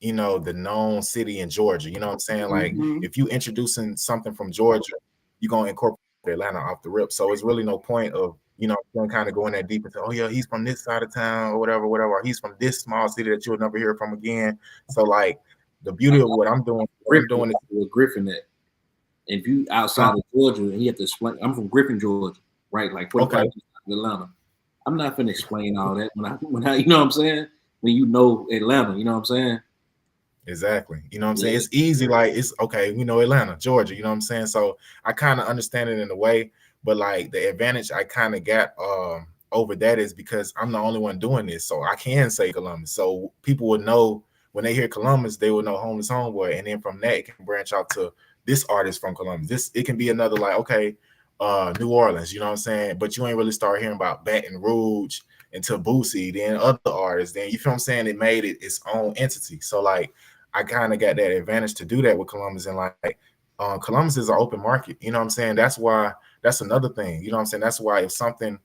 the known city in Georgia. You know what I'm saying? Like if you introducing something from Georgia, you're gonna incorporate Atlanta off the rip. So it's really no point of kind of going that deep into, oh yeah, he's from this side of town or whatever, or he's from this small city that you'll never hear from again. So like the beauty of what I'm doing is with Griffin that if you outside of Georgia and you have to explain, I'm from Griffin, Georgia, right? Like 45 minutes out of Atlanta. I'm not gonna explain all that when I you know what I'm saying? When you know Atlanta, you know what I'm saying? Exactly. You know what I'm saying? It's easy. Like it's okay. We know Atlanta, Georgia. You know what I'm saying? So I kind of understand it in a way, but like the advantage I kind of got over that is because I'm the only one doing this. So I can say Columbus. So people would know when they hear Columbus, they would know Homeless Homeboy. And then from that, it can branch out to this artist from Columbus. It can be another like, okay, New Orleans, you know what I'm saying? But you ain't really start hearing about Baton Rouge until Boosie, then other artists. Then you feel what I'm saying? It made it its own entity. So like I kind of got that advantage to do that with Columbus, and like Columbus is an open market. You know what I'm saying? That's another thing. You know what I'm saying? That's why if something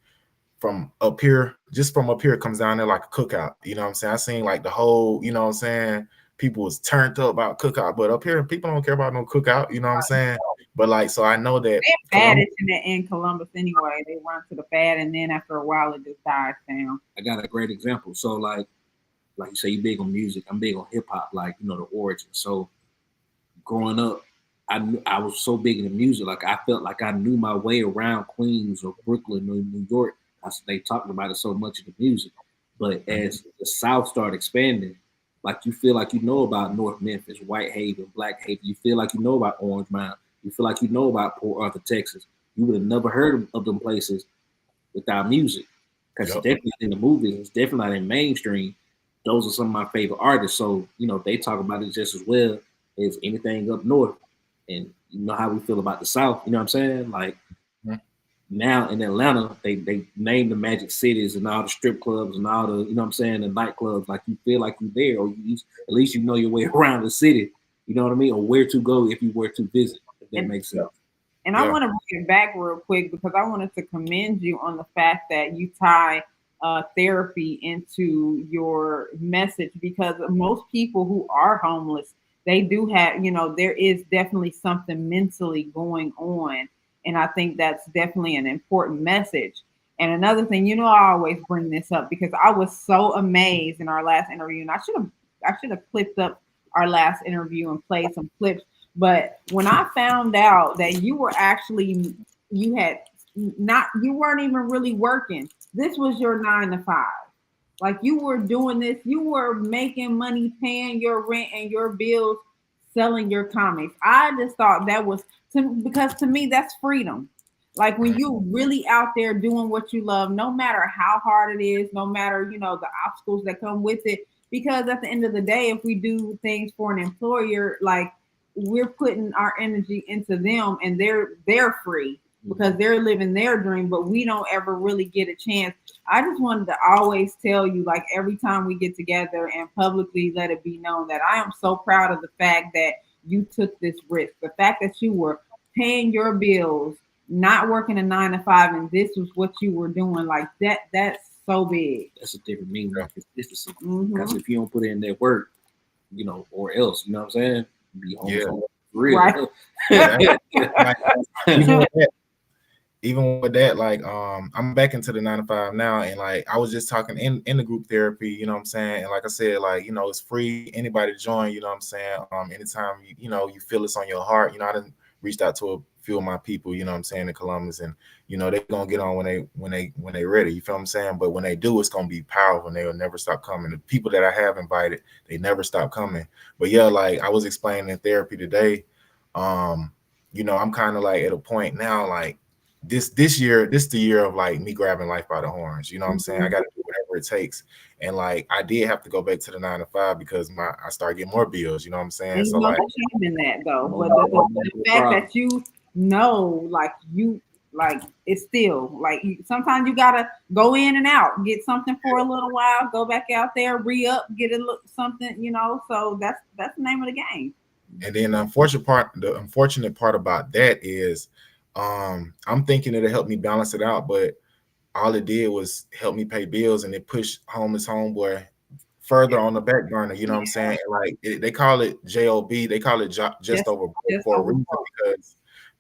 from up here, just from up here, comes down there like a cookout. You know what I'm saying? I seen like the whole, you know what I'm saying, people was turned up about cookout, but up here people don't care about no cookout. You know what I'm saying? But like, so I know that they're bad in Columbus anyway. They run to the fad, and then after a while it just dies down. I got a great example. So like you say, you big on music. I'm big on hip hop, like the origin. So growing up, I was so big into music, like I felt like I knew my way around Queens or Brooklyn or New York. They talked about it so much in the music. But as the South started expanding, like you feel like you know about North Memphis, Whitehaven, Blackhaven. You feel like you know about Orange Mound. You feel like you know about Port Arthur, Texas. You would have never heard of them places without music, because it's definitely in the movies. It's definitely not in mainstream. Those are some of my favorite artists. So, they talk about it just as well as anything up north. And you know how we feel about the South, you know what I'm saying? Like now in Atlanta, they name the magic cities and all the strip clubs and all the, you know what I'm saying, the nightclubs. Like you feel like you're there, or at least you know your way around the city, you know what I mean? Or where to go if you were to visit, if that makes sense. And I want to bring it back real quick, because I wanted to commend you on the fact that you tie therapy into your message, because most people who are homeless, they do have, there is definitely something mentally going on. And I think that's definitely an important message. And another thing, you know, I always bring this up because I was so amazed in our last interview, and I should have clipped up our last interview and played some clips. But when I found out that you were actually you had not you weren't even really working. This was your 9 to 5. Like you were doing this, you were making money, paying your rent and your bills, selling your comics. I just thought that was because to me that's freedom. Like when you really out there doing what you love, no matter how hard it is, no matter the obstacles that come with it. Because at the end of the day, if we do things for an employer, like we're putting our energy into them, and they're free because they're living their dream, but we don't ever really get a chance. I just wanted to always tell you, like every time we get together and publicly let it be known that I am so proud of the fact that you took this risk. The fact that you were paying your bills, not working a 9 to 5, and this was what you were doing, like that's so big. That's a different meaning of consistency. Mhm. Because if you don't put in that work, or else, you know what I'm saying? Be home Yeah. for real. Right. Like, even with that, like I'm back into the 9 to 5 now, and like I was just talking in the group therapy, you know what I'm saying? And like I said, like, it's free, anybody to join, you know what I'm saying? Anytime you feel it's on your heart, I done reached out to a few of my people, you know what I'm saying, in Columbus, and they're gonna get on when they ready, you feel what I'm saying? But when they do, it's gonna be powerful and they'll never stop coming. The people that I have invited, they never stop coming. But yeah, like I was explaining in therapy today, I'm kind of like at a point now, like this year, this the year of like me grabbing life by the horns. You know what I'm saying? I got to do whatever it takes. And like I did have to go back to the 9 to 5 because I started getting more bills. You know what I'm saying? And So like, shame in that though. But the fact that like like it's still like sometimes you gotta go in and out, get something for a little while, go back out there, re-up, get a look something, So that's the name of the game. and then the unfortunate part about that is, I'm thinking it'll help me balance it out, but all it did was help me pay bills, and it pushed Homeless Homeboy further on the back burner. You know what I'm saying? And like they call it job, they call it just over broke for a reason,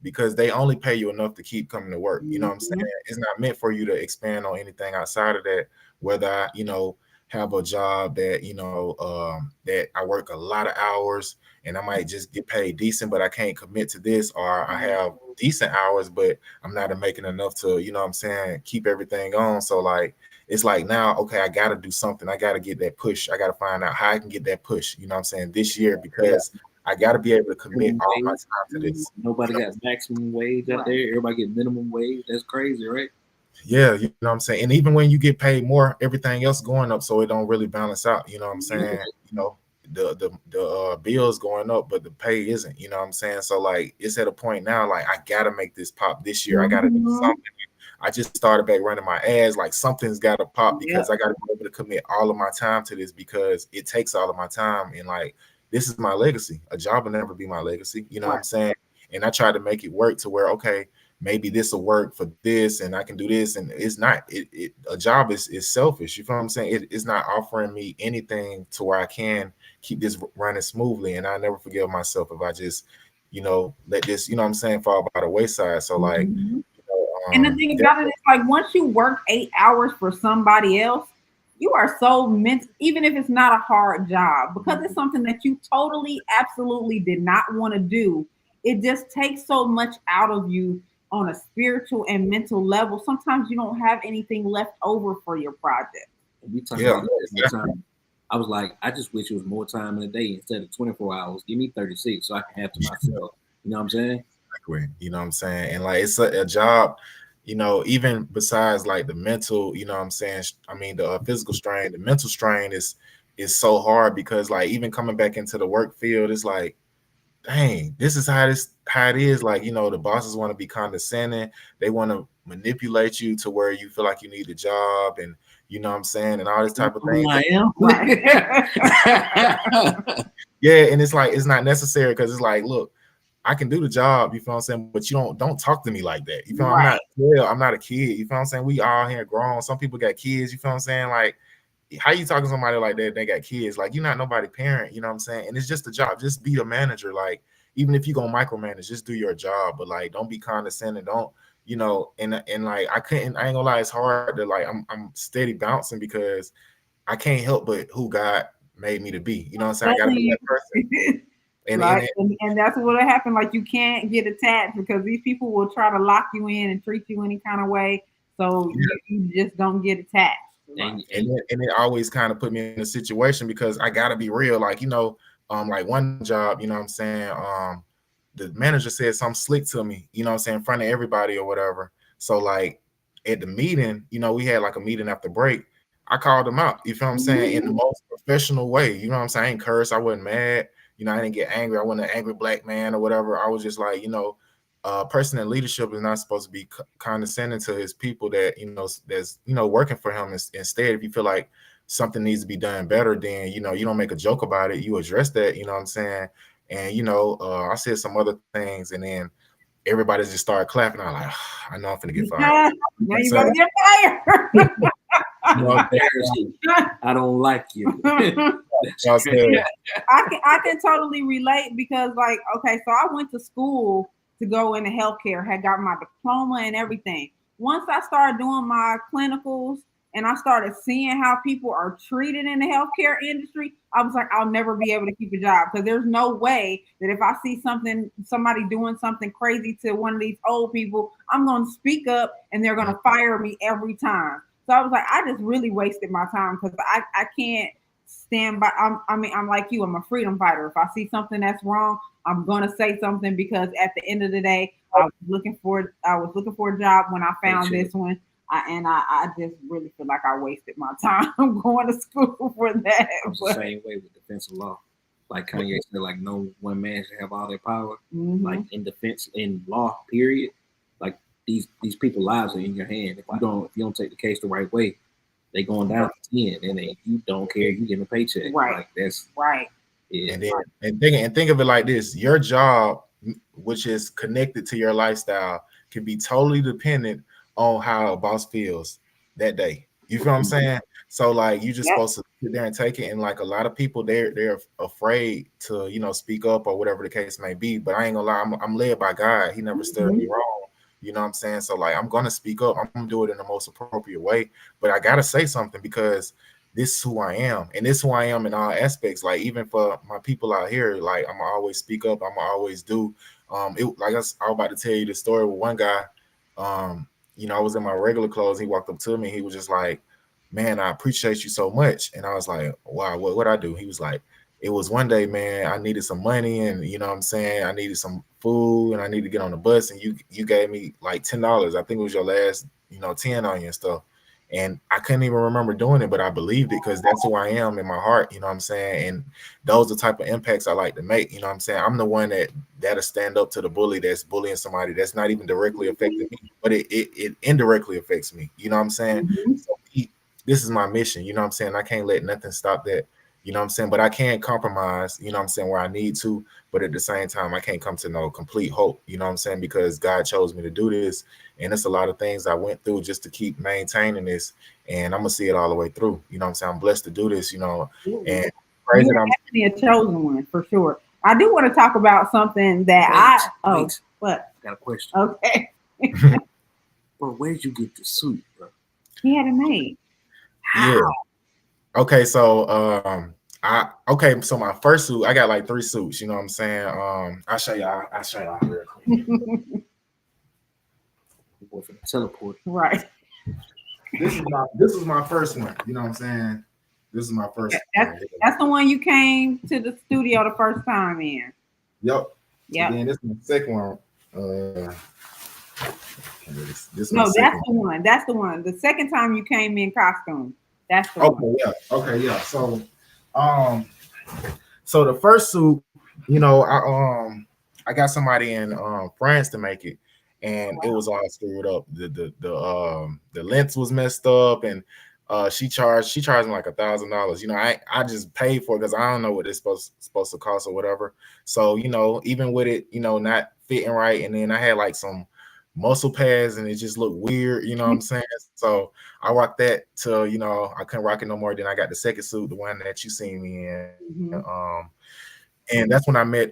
because they only pay you enough to keep coming to work. You know what I'm saying? It's not meant for you to expand on anything outside of that. Whether I have a job that that I work a lot of hours and I might just get paid decent, but I can't commit to this, or I have decent hours, but I'm not making enough to, what I'm saying, keep everything on. So like, it's like now, okay, I got to do something. I got to get that push. I got to find out how I can get that push, you know what I'm saying, this year, because I got to be able to commit all my time to this. Nobody got maximum wage out there. Everybody get minimum wage. That's crazy, right? Yeah, you know what I'm saying? And even when you get paid more, everything else going up, so it don't really balance out. You know what I'm saying? The bills going up, but the pay isn't. You know what I'm saying? So like, it's at a point now, like I gotta make this pop this year. I gotta do something. I just started back running my ads. Like something's gotta pop, because I gotta be able to commit all of my time to this, because it takes all of my time. And like, this is my legacy. A job will never be my legacy. You know what I'm saying? And I try to make it work to where, okay, maybe this will work for this and I can do this. And it's not, a job is selfish. You feel what I'm saying? It's not offering me anything to where I can keep this running smoothly. And I never forgive myself if I just, let this, what I'm saying, fall by the wayside. So like, and the thing about it is, like, once you work 8 hours for somebody else, you are so meant, even if it's not a hard job, because it's something that you totally, absolutely did not want to do. It just takes so much out of you on a spiritual and mental level. Sometimes you don't have anything left over for your project. We talked about that time. I was like, I just wish it was more time in a day instead of 24 hours. Give me 36 so I can have to myself. You know what I'm saying? Exactly. You know what I'm saying? And like, it's a job, even besides like the mental, you know what I'm saying? I mean, the physical strain, the mental strain is so hard, because like, even coming back into the work field, it's like, dang, this is how it is. Like, the bosses want to be condescending. They want to manipulate you to where you feel like you need a job, and you know what I'm saying, and all this type of thing. Yeah, and it's like, it's not necessary, because it's like, look, I can do the job, you feel what I'm saying, but you don't talk to me like that. You feel I'm not a kid. You feel what I'm saying? We all here grown. Some people got kids, you feel what I'm saying? Like, how you talking to somebody like that? They got kids. Like, you're not nobody parent, you know what I'm saying? And it's just a job. Just be a manager. Like, even if you gonna micromanage, just do your job. But like, don't be condescending. Don't, and like I ain't gonna lie, it's hard to like I'm steady bouncing because I can't help but who God made me to be. You know what I'm saying? I gotta be that person. And Right, and that's what'll happen. Like you can't get attached because these people will try to lock you in and treat you any kind of way. So you just don't get attached. And it always kind of put me in a situation because I gotta be real. Like, like one job, you know what I'm saying? The manager said something slick to me, you know what I'm saying, in front of everybody or whatever. So like at the meeting, we had like a meeting after break. I called him out, you feel what I'm saying, in the most professional way. You know what I'm saying? I ain't cursed, I wasn't mad, I didn't get angry. I wasn't an angry black man or whatever. I was just like, a person in leadership is not supposed to be condescending to his people that that's working for him. Instead, if you feel like something needs to be done better, then you don't make a joke about it, you address that, you know what I'm saying. And I said some other things, and then everybody just started clapping. I'm like, I know I'm finna get fired. Now you gotta get fired. I don't like you. I can totally relate because, like, okay, so I went to school to go into healthcare, had got my diploma and everything. Once I started doing my clinicals and I started seeing how people are treated in the healthcare industry, I was like, I'll never be able to keep a job because there's no way that if I see somebody doing something crazy to one of these old people, I'm going to speak up and they're going to fire me every time. So I was like, I just really wasted my time because I can't stand by. I'm like you. I'm a freedom fighter. If I see something that's wrong, I'm gonna say something because at the end of the day, I was looking for a job when I found this one. I just really feel like I wasted my time going to school for that. It's the same way with defensive law. Like Kanye said, like no one man should have all their power. Like in defense, in law, period. Like these people's lives are in your hand. If you don't take the case the right way, they going down to 10, and then you don't care. You get a paycheck. Right. Like that's right. Yeah. And think of it like this: your job, which is connected to your lifestyle, can be totally dependent on how a boss feels that day. You feel what I'm saying? So like you just supposed to sit there and take it. And like a lot of people, they're afraid to speak up or whatever the case may be. But I ain't gonna lie, I'm led by God. He never steered me wrong. You know what I'm saying? So like I'm gonna speak up. I'm gonna do it in the most appropriate way. But I gotta say something because this is who I am, and this is who I am in all aspects. Like even for my people out here, like I'm gonna always speak up. I'm gonna always do. Like I was about to tell you the story with one guy. I was in my regular clothes. He walked up to me. He was just like, "Man, I appreciate you so much." And I was like, "Wow, what I do?" He was like, "It was one day, man. I needed some money, and you know what I'm saying. I needed some food, and I needed to get on the bus. And you gave me like $10. I think it was your last, 10 on you and stuff." And I couldn't even remember doing it, but I believed it because that's who I am in my heart, you know what I'm saying? And those are the type of impacts I like to make, you know what I'm saying? I'm the one that'll stand up to the bully that's bullying somebody that's not even directly affecting me, but it indirectly affects me, you know what I'm saying? So this is my mission, you know what I'm saying? I can't let nothing stop that, you know what I'm saying? But I can't compromise, you know what I'm saying, where I need to, but at the same time, I can't come to no complete hope, you know what I'm saying? Because God chose me to do this. And it's a lot of things I went through just to keep maintaining this. And I'm going to see it all the way through. You know what I'm saying? I'm blessed to do this, and You're definitely a chosen one for sure. I do want to talk about something that what? I got a question. Okay. Bro, where'd you get the suit, bro? He had it made. How? Yeah. Okay, so so my first suit, I got like 3 suits, you know what I'm saying? I'll show y'all real quick. Boy, for the teleport. Right. This is my first one, you know what I'm saying? This is my first that's the one you came to the studio the first time in. Yep. And then this is my second one. That's the one. That's the one. The second time you came in costume. That's the one. Okay, yeah. So so the first suit, I got somebody in France to make it, and it was all screwed up. The length was messed up, and she charged me like $1,000. I just paid for it because I don't know what it's supposed to cost or whatever. So even with it, not fitting right, and then I had like some muscle pads and it just looked weird, you know what I'm saying? So I rocked that till I couldn't rock it no more. Then I got the second suit, the one that you seen me in. And that's when I met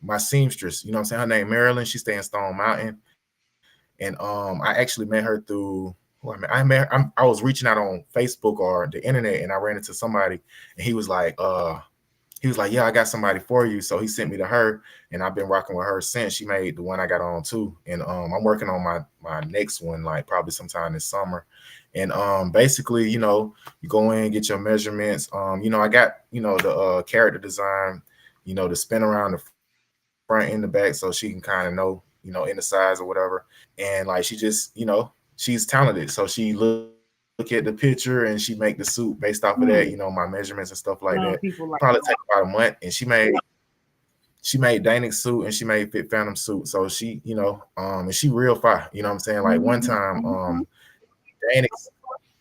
my seamstress, you know what I'm saying? Her name Marilyn. She stay in Stone Mountain. And I actually met her through who I was reaching out on Facebook or the internet, and I ran into somebody, and he was like, yeah, I got somebody for you. So he sent me to her, and I've been rocking with her since. She made the one I got on too. And I'm working on my next one, like probably sometime this summer. And basically, you go in, get your measurements. I got, the character design, to spin around the front and the back so she can kind of know, in the size or whatever. And like she's talented. So she look at the picture and she make the suit based off of that, my measurements and stuff like that. Probably Love take people about like a month. And she made Danik's suit and she made Fit Phantom suit. So she, and she real fire. You know what I'm saying? Like one Mhm, time, mhm. Danik's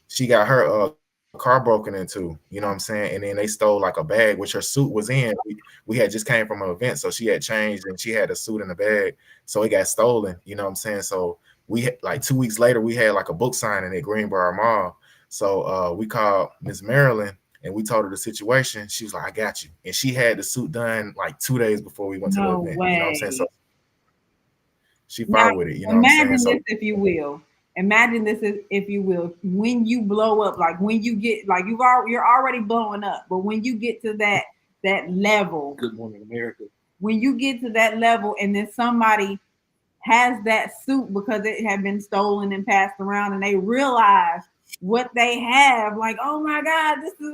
she got her car broken into, you know what I'm saying? And then they stole like a bag, which her suit was in. We had just came from an event, so she had changed and she had a suit in the bag. So it got stolen, you know what I'm saying? So we had, like 2 weeks later, we had like a book signing at Greenbrier Mall. So we called Miss Marilyn and we told her the situation. She was like, I got you. And she had the suit done like 2 days before we went to the No event, you know what I'm saying? So way. she Now, fired with it, you know what I'm saying? imagine So this, if you will. Imagine this, if you will. When you blow up, like when you get, like you're already blowing up, but when you get to that level, Good Morning America. when you get to that level, and then somebody has that suit because it had been stolen and passed around, and they realize what they have. Like, oh my God, this is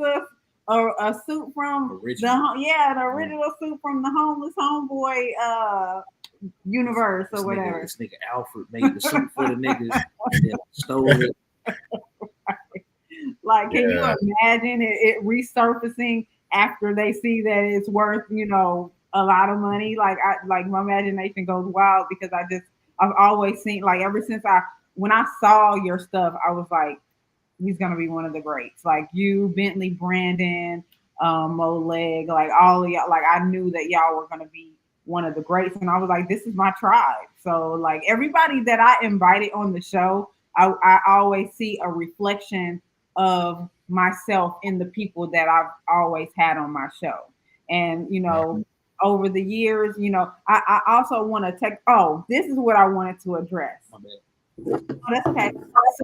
a suit from Original. the original suit from the Homeless Homeboy universe or whatever. This nigga Alfred made the suit for the niggas and then stole it. Like, can you yeah, imagine it resurfacing after they see that it's worth, a lot of money? Like my imagination goes wild because I've always seen, like, ever since when I saw your stuff, I was like, he's gonna be one of the greats. Like you, Bentley, Brandon, Mo Leg, like all of y'all. Like I knew that y'all were gonna be one of the greats, and I was like, this is my tribe. So like everybody that I invited on the show, I always see a reflection of myself in the people that I've always had on my show. And mhm. over the years, I also want to take. Oh, this is what I wanted to address. My bad. Oh, that's okay.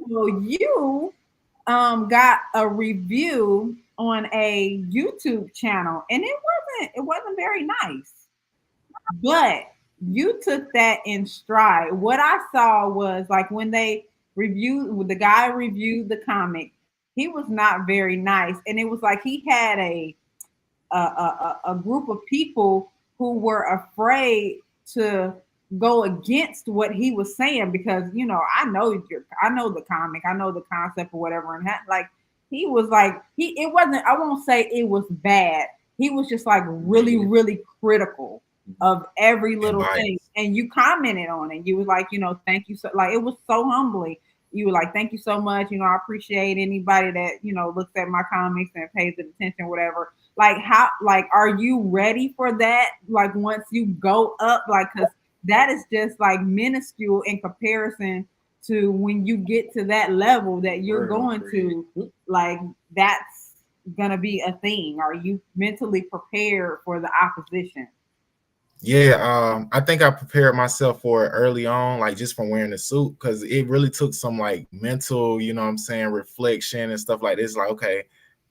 So you got a review on a YouTube channel, and it wasn't very nice, but you took that in stride. What I saw was like when the guy reviewed the comic, he was not very nice, and it was like he had a group of people who were afraid to go against what he was saying because I know the comic, I know the concept or whatever, and like he was like it wasn't, I won't say it was bad, he was just like really really critical of every And little thing, bias. and you commented on it. You was like, thank you, so like it was so humbling. You were like, thank you so much, I appreciate anybody that looks at my comics and pays it attention, whatever. Like how, like, are you ready for that, like once you go up, like, because that is just like minuscule in comparison to when you get to that level that you're World going bread. to, like that's gonna be a thing. Are you mentally prepared for the opposition? Yeah, I think I prepared myself for it early on, like just from wearing the suit, because it really took some like mental, you know what I'm saying, reflection and stuff like this. Like, okay,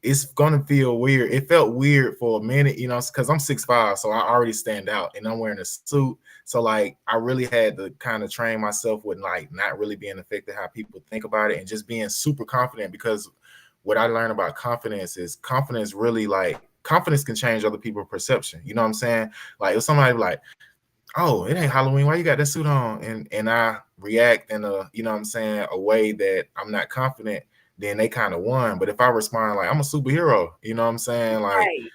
it's gonna feel weird. It felt weird for a minute, because I'm 6'5", so I already stand out and I'm wearing a suit. So like I really had to kind of train myself with like not really being affected how people think about it and just being super confident, because what I learned about confidence is confidence really, like confidence can change other people's perception. You know what I'm saying? Like if somebody be like, oh, it ain't Halloween, why you got that suit on? And I react in a, you know what I'm saying, a way that I'm not confident, then they kind of won. But if I respond like I'm a superhero, you know what I'm saying? Like Right. you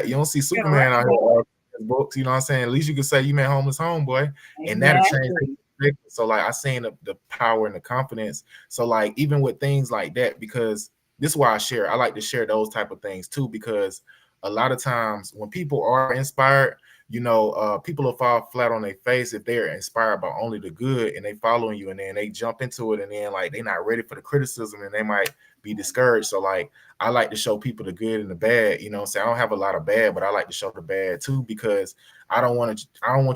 don't see Get Superman out around. here in books, you know what I'm saying? At least you can say you met Homeless Homeboy, and that'll change the Exactly. perspective. So like I seen the power and the confidence. So like even with things like that, because this is why I like to share those type of things too, because a lot of times when people are inspired, people will fall flat on their face if they're inspired by only the good and they following you, and then they jump into it, and then like they're not ready for the criticism and they might be discouraged. So like I like to show people the good and the bad, so I don't have a lot of bad, but I like to show the bad too, because I don't want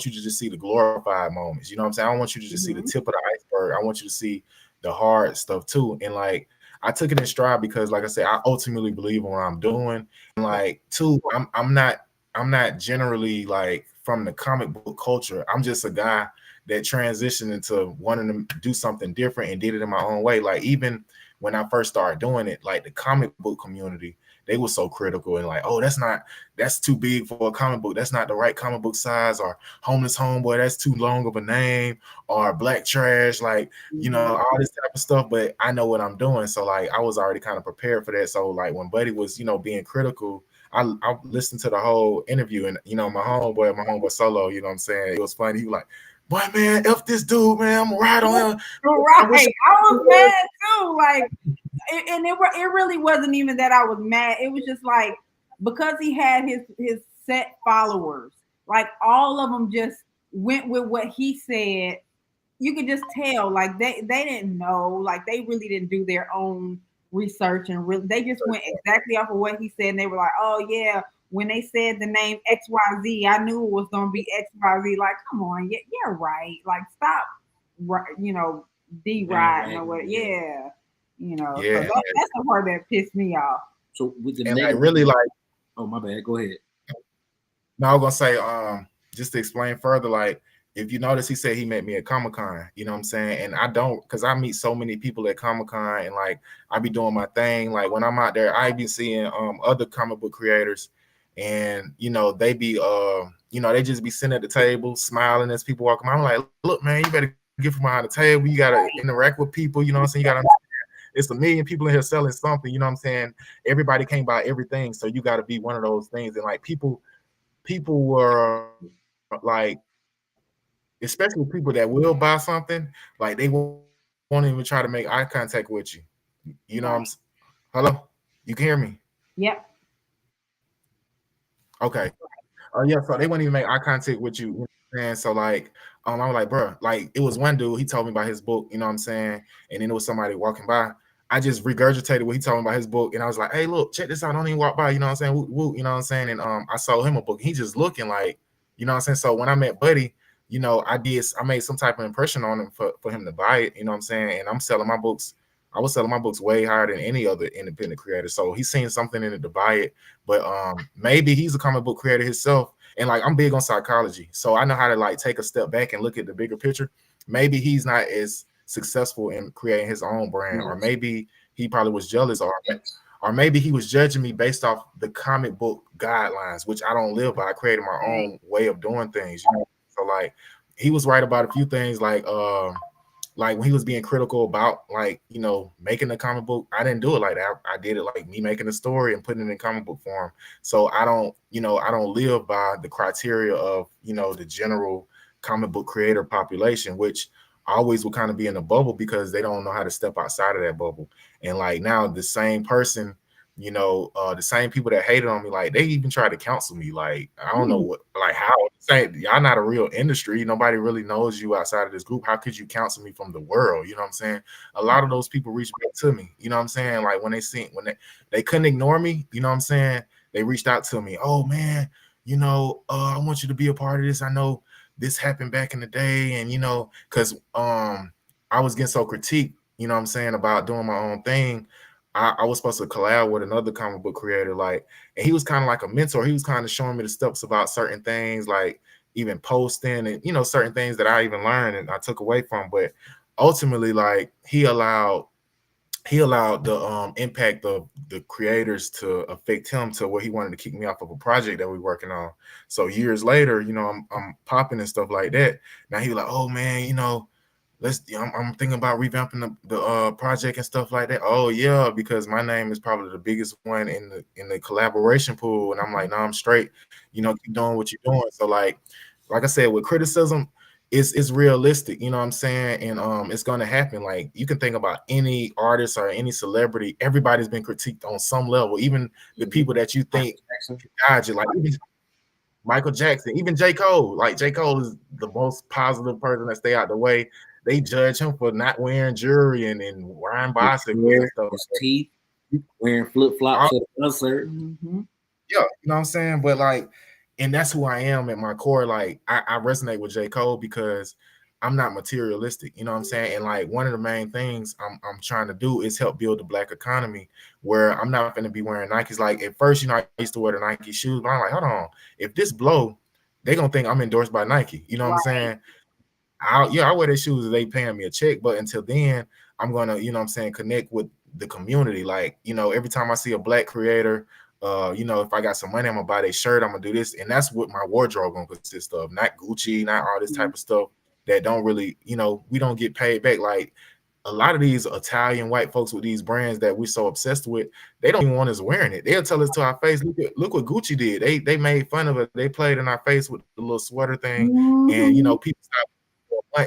you to just see the glorified moments. You know what I'm saying? I don't want you to just see the Hmm. tip of the iceberg work. I want you to see the hard stuff too. And like I took it in stride because, like I said, I ultimately believe in what I'm doing. And like, two, I'm not generally like from the comic book culture. I'm just a guy that transitioned into wanting to do something different and did it in my own way. Like even when I first started doing it, like the comic book community, they were so critical and like, oh, that's too big for a comic book. That's not the right comic book size. Or Homeless Homeboy, that's too long of a name. Or Black Trash, like, all this type of stuff. But I know what I'm doing. So like I was already kind of prepared for that. So like when Buddy was, being critical, I listened to the whole interview, and my homeboy Solo, you know what I'm saying? It was funny. He was like, boy, man, F this dude, man, I'm gonna ride on him. Right. I was mad too. Like, and it really wasn't even that I was mad. It was just like because he had his set followers, like all of them just went with what he said. You could just tell, like they didn't know, like they really didn't do their own research and really they just went exactly off of what he said. And they were like, oh yeah, when they said the name XYZ, I knew it was gonna be XYZ. Like, come on, you're right. Like, stop, D riding or what? Yeah, Yeah. So that's the part that pissed me off. So with the And negative, really like, oh my bad, go ahead. no, I was gonna say, just to explain further, like if you notice, he said he met me at Comic-Con, you know what I'm saying? And I don't, because I meet so many people at Comic-Con and like I be doing my thing. Like when I'm out there, I be seeing other comic book creators and they be they just be sitting at the table smiling as people walk by. I'm like, look, man, you better get from behind the table. You gotta interact with people, you know what I'm saying? You gotta it's a million people in here selling something, you know what I'm saying? Everybody can't buy everything. So you gotta be one of those things. And like people were like, especially people that will buy something, like they won't even try to make eye contact with you. You know what I'm saying? Hello? You can hear me? Yep. Okay. Yeah, so they wouldn't even make eye contact with you. You know what I'm saying? So like, I was like, bro, like it was one dude, he told me about his book, you know what I'm saying? And then there was somebody walking by. I just regurgitated what he told me about his book, and I was like, hey, look, check this out. Don't even walk by, you know what I'm saying? Woo, woo, you know what I'm saying? And I sold him a book. He just looking like, you know what I'm saying? So when I met Buddy, I made some type of impression on him for him to buy it, you know what I'm saying? And I'm selling my books. I was selling my books way higher than any other independent creator. So he's seen something in it to buy it. But maybe he's a comic book creator himself. And like I'm big on psychology. So I know how to like take a step back and look at the bigger picture. Maybe he's not as successful in creating his own brand, or maybe he probably was jealous, or maybe he was judging me based off the comic book guidelines, which I don't live by. I created my own way of doing things. So like he was right about a few things, like when he was being critical about like making the comic book. I didn't do it like that. I did it like me making a story and putting it in comic book form. So I don't live by the criteria of the general comic book creator population, which always will kind of be in a bubble because they don't know how to step outside of that bubble. And like now the same person, the same people that hated on me, like they even tried to counsel me. Like, I don't know what, like how say y'all not a real industry. Nobody really knows you outside of this group. How could you counsel me from the world? You know what I'm saying? A lot of those people reached back to me. You know what I'm saying? Like when they couldn't ignore me, you know what I'm saying? They reached out to me. Oh man, I want you to be a part of this. I know this happened back in the day, and because I was getting so critiqued, you know what I'm saying, about doing my own thing. I was supposed to collab with another comic book creator, like, and he was kind of like a mentor. He was kind of showing me the steps about certain things, like even posting and certain things that I even learned and I took away from. But ultimately, like he allowed the impact of the creators to affect him to where he wanted to kick me off of a project that we were working on. So years later, I'm popping and stuff like that. Now he was like, oh man, I'm thinking about revamping the project and stuff like that. Oh yeah, because my name is probably the biggest one in the collaboration pool. And I'm like, no, I'm straight. Keep doing what you're doing. So like I said, with criticism, it's realistic. You know what I'm saying? And it's gonna happen. Like you can think about any artist or any celebrity. Everybody's been critiqued on some level. Even the people that you think guide you, like even Michael Jackson, even J. Cole. Like J. Cole is the most positive person that stay out the way. They judge him for not wearing jewelry and wearing bicycles and stuff. His teeth, wearing flip flops to the concert. Mm-hmm. Yeah, you know what I'm saying? But like, and that's who I am at my core. Like, I resonate with J. Cole because I'm not materialistic, you know what I'm saying? And like one of the main things I'm trying to do is help build the Black economy, where I'm not going to be wearing Nikes. Like at first, I used to wear the Nike shoes, but I'm like, hold on, if this blow, they gonna think I'm endorsed by Nike. You know what I'm Right. saying? I wear their shoes if they paying me a check, but until then, I'm gonna, you know what I'm saying, connect with the community. Like, every time I see a Black creator, if I got some money, I'm gonna buy their shirt, I'm gonna do this, and that's what my wardrobe gonna consist of. Not Gucci, not all this type of stuff that don't really, we don't get paid back. Like a lot of these Italian white folks with these brands that we're so obsessed with, they don't even want us wearing it. They'll tell us to our face, look what Gucci did. They made fun of it. They played in our face with the little sweater thing, and people stopped.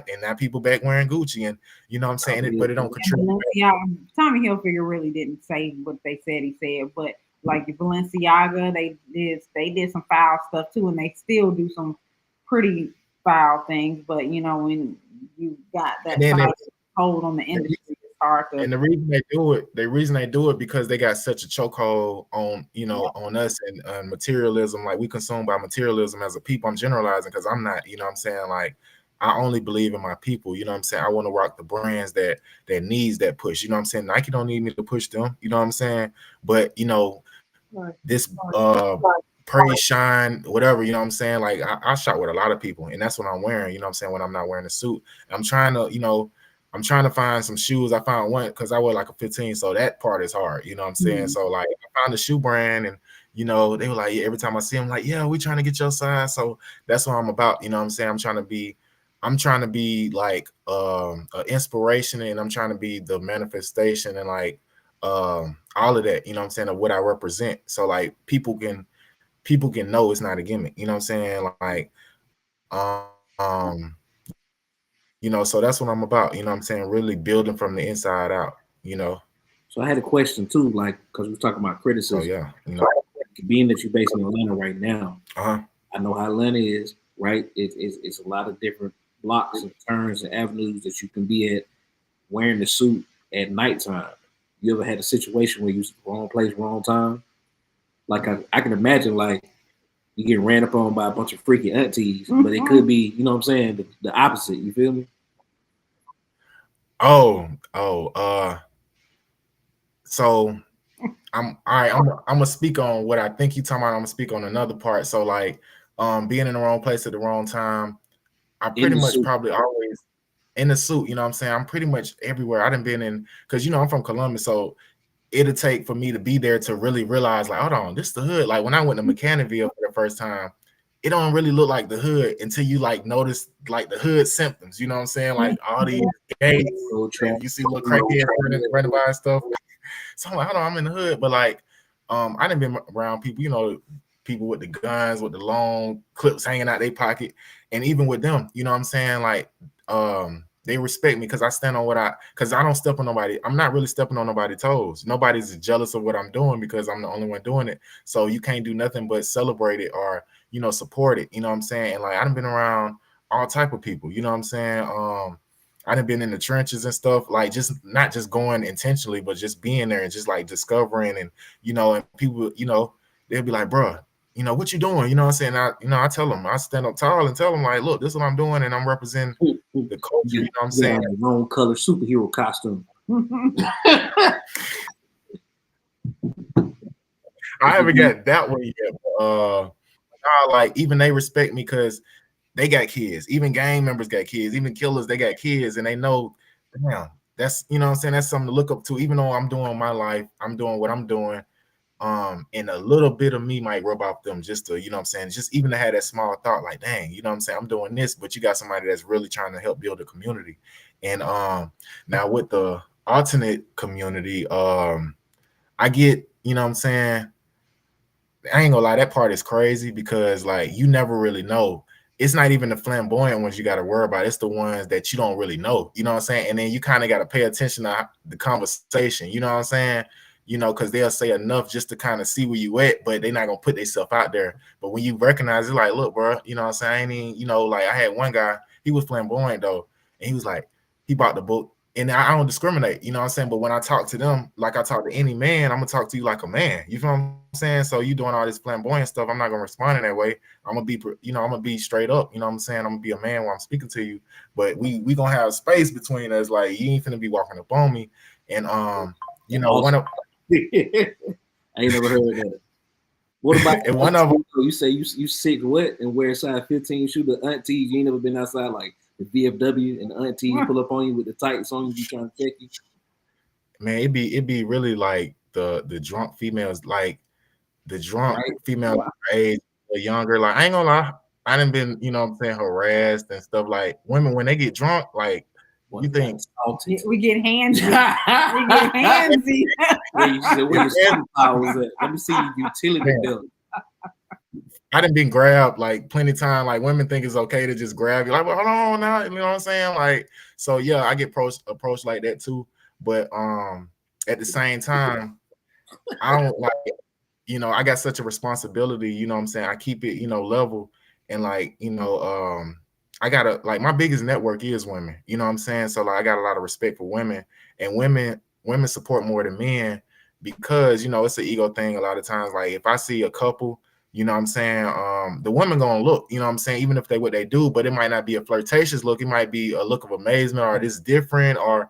And now people back wearing Gucci, and you know what I'm saying, but it don't contribute. Yeah, Tommy Hilfiger really didn't say what they said he said, but like Balenciaga, they did some foul stuff too, and they still do some pretty foul things. But when you got And that then type of hold on the industry, it's hard to. and the reason they do it because they got such a chokehold on on us and materialism. Like we consumed by materialism as a people. I'm generalizing because I'm not. You know what I'm saying? Like I only believe in my people. You know what I'm saying? I want to rock the brands that needs that push. You know what I'm saying? Nike don't need me to push them. You know what I'm saying? But this praise, shine, whatever, you know what I'm saying? Like I shot with a lot of people, and that's what I'm wearing, you know what I'm saying, when I'm not wearing a suit. I'm trying to find some shoes. I found one because I wear like a 15, so that part is hard, you know what I'm saying? So like I found a shoe brand, and they were like, yeah, every time I see them, like, yeah, we trying to get your size. So that's what I'm about, you know what I'm saying? I'm trying to be like an inspiration, and I'm trying to be the manifestation, and like all of that, you know what I'm saying, of what I represent. So like people can know it's not a gimmick, you know what I'm saying? Like so that's what I'm about, you know what I'm saying, really building from the inside out. So I had a question too, like because we're talking about So criticism. yeah, Being that you're based in Atlanta right now, uh-huh. I know how Atlanta is, right? It's a lot of different blocks and turns and avenues that you can be at wearing the suit at nighttime. You ever had a situation where you was wrong place, wrong time? Like I can imagine, like you get ran up on by a bunch of freaky aunties, but it could be, you know what I'm saying, the opposite. You feel me? So I'm all right. I'm gonna speak on what I think you talking about. I'm gonna speak on another part. So like, being in the wrong place at the wrong time. I pretty much probably always in the suit. You know what I'm saying? I'm pretty much everywhere. I done been in because I'm from Columbus, so it'll take for me to be there to really realize, like, hold on, this is the hood. Like when I went to Mechanicsville for the first time, it don't really look like the hood until you like notice like the hood symptoms. You know what I'm saying? Like all these gates, you see little crackheads running by and stuff. So I'm like, hold on, I'm in the hood, but like, I didn't been around people, people with the guns, with the long clips hanging out their pocket, and even with them, you know what I'm saying? Like, they respect me because I stand on because I don't step on nobody. I'm not really stepping on nobody's toes. Nobody's jealous of what I'm doing because I'm the only one doing it. So you can't do nothing but celebrate it or, support it. You know what I'm saying? And like, I done been around all type of people, you know what I'm saying? I done been in the trenches and stuff, like just not just going intentionally, but just being there and just like discovering and, and people, they'll be like, bro, what you doing? You know what I'm saying? I tell them, I stand up tall and tell them like, look, this is what I'm doing. And I'm representing the culture. You know what I'm saying? Wrong color superhero costume. I haven't got that one yet. Like even they respect me because they got kids. Even gang members got kids. Even killers, they got kids, and they know, damn, that's what I'm saying. That's something to look up to. Even though I'm doing my life, I'm doing what I'm doing. And a little bit of me might rub off them just to, what I'm saying, just even to have that small thought, like, dang, you know what I'm saying, I'm doing this, but you got somebody that's really trying to help build a community. And now with the alternate community, I get, you know what I'm saying, I ain't gonna lie, that part is crazy because like you never really know. It's not even the flamboyant ones you got to worry about. It's the ones that you don't really know. You know what I'm saying? And then you kind of got to pay attention to the conversation. You know what I'm saying? Because they'll say enough just to kind of see where you at, but they're not gonna put themselves out there. But when you recognize it, like, look, bro, you know what I'm saying? I ain't even, like I had one guy, he was flamboyant though, and he was like, he bought the book and I don't discriminate, you know what I'm saying? But when I talk to them, like I talk to any man, I'm gonna talk to you like a man. You feel what I'm saying? So you doing all this flamboyant stuff, I'm not gonna respond in that way. I'm gonna be straight up, you know what I'm saying? I'm gonna be a man while I'm speaking to you. But we gonna have space between us, like you ain't finna be walking up on me. And you know, one Awesome. of I ain't never heard of that. What about and one of them, you say you sick what and wear size 15 shoe? The aunties, you ain't never been outside like the VFW and the auntie pull up on you with the tights on you, trying to check you. man, it be really like the drunk females, like the drunk Right? females Wow. age or younger. Like I ain't gonna lie, I done been, you know what I'm saying, harassed and stuff. Like women when they get drunk, like What you think salted? We get handsy. We get handsy. Where you said where your superpowers at? Let me see your utility man, belt. I done been grabbed like plenty of time. Like women think it's okay to just grab you. Like, well, hold on now, you know what I'm saying? Like, so yeah, I get approached like that too. But at the same time, I don't like, you know, I got such a responsibility, you know what I'm saying? I keep it, you know, level and like, you know, I gotta like my biggest network is women, you know what I'm saying? So like I got a lot of respect for women, and women support more than men because you know it's an ego thing a lot of times. Like if I see a couple, you know what I'm saying, the women gonna look, you know what I'm saying, even if they what they do, but it might not be a flirtatious look, it might be a look of amazement or this different, or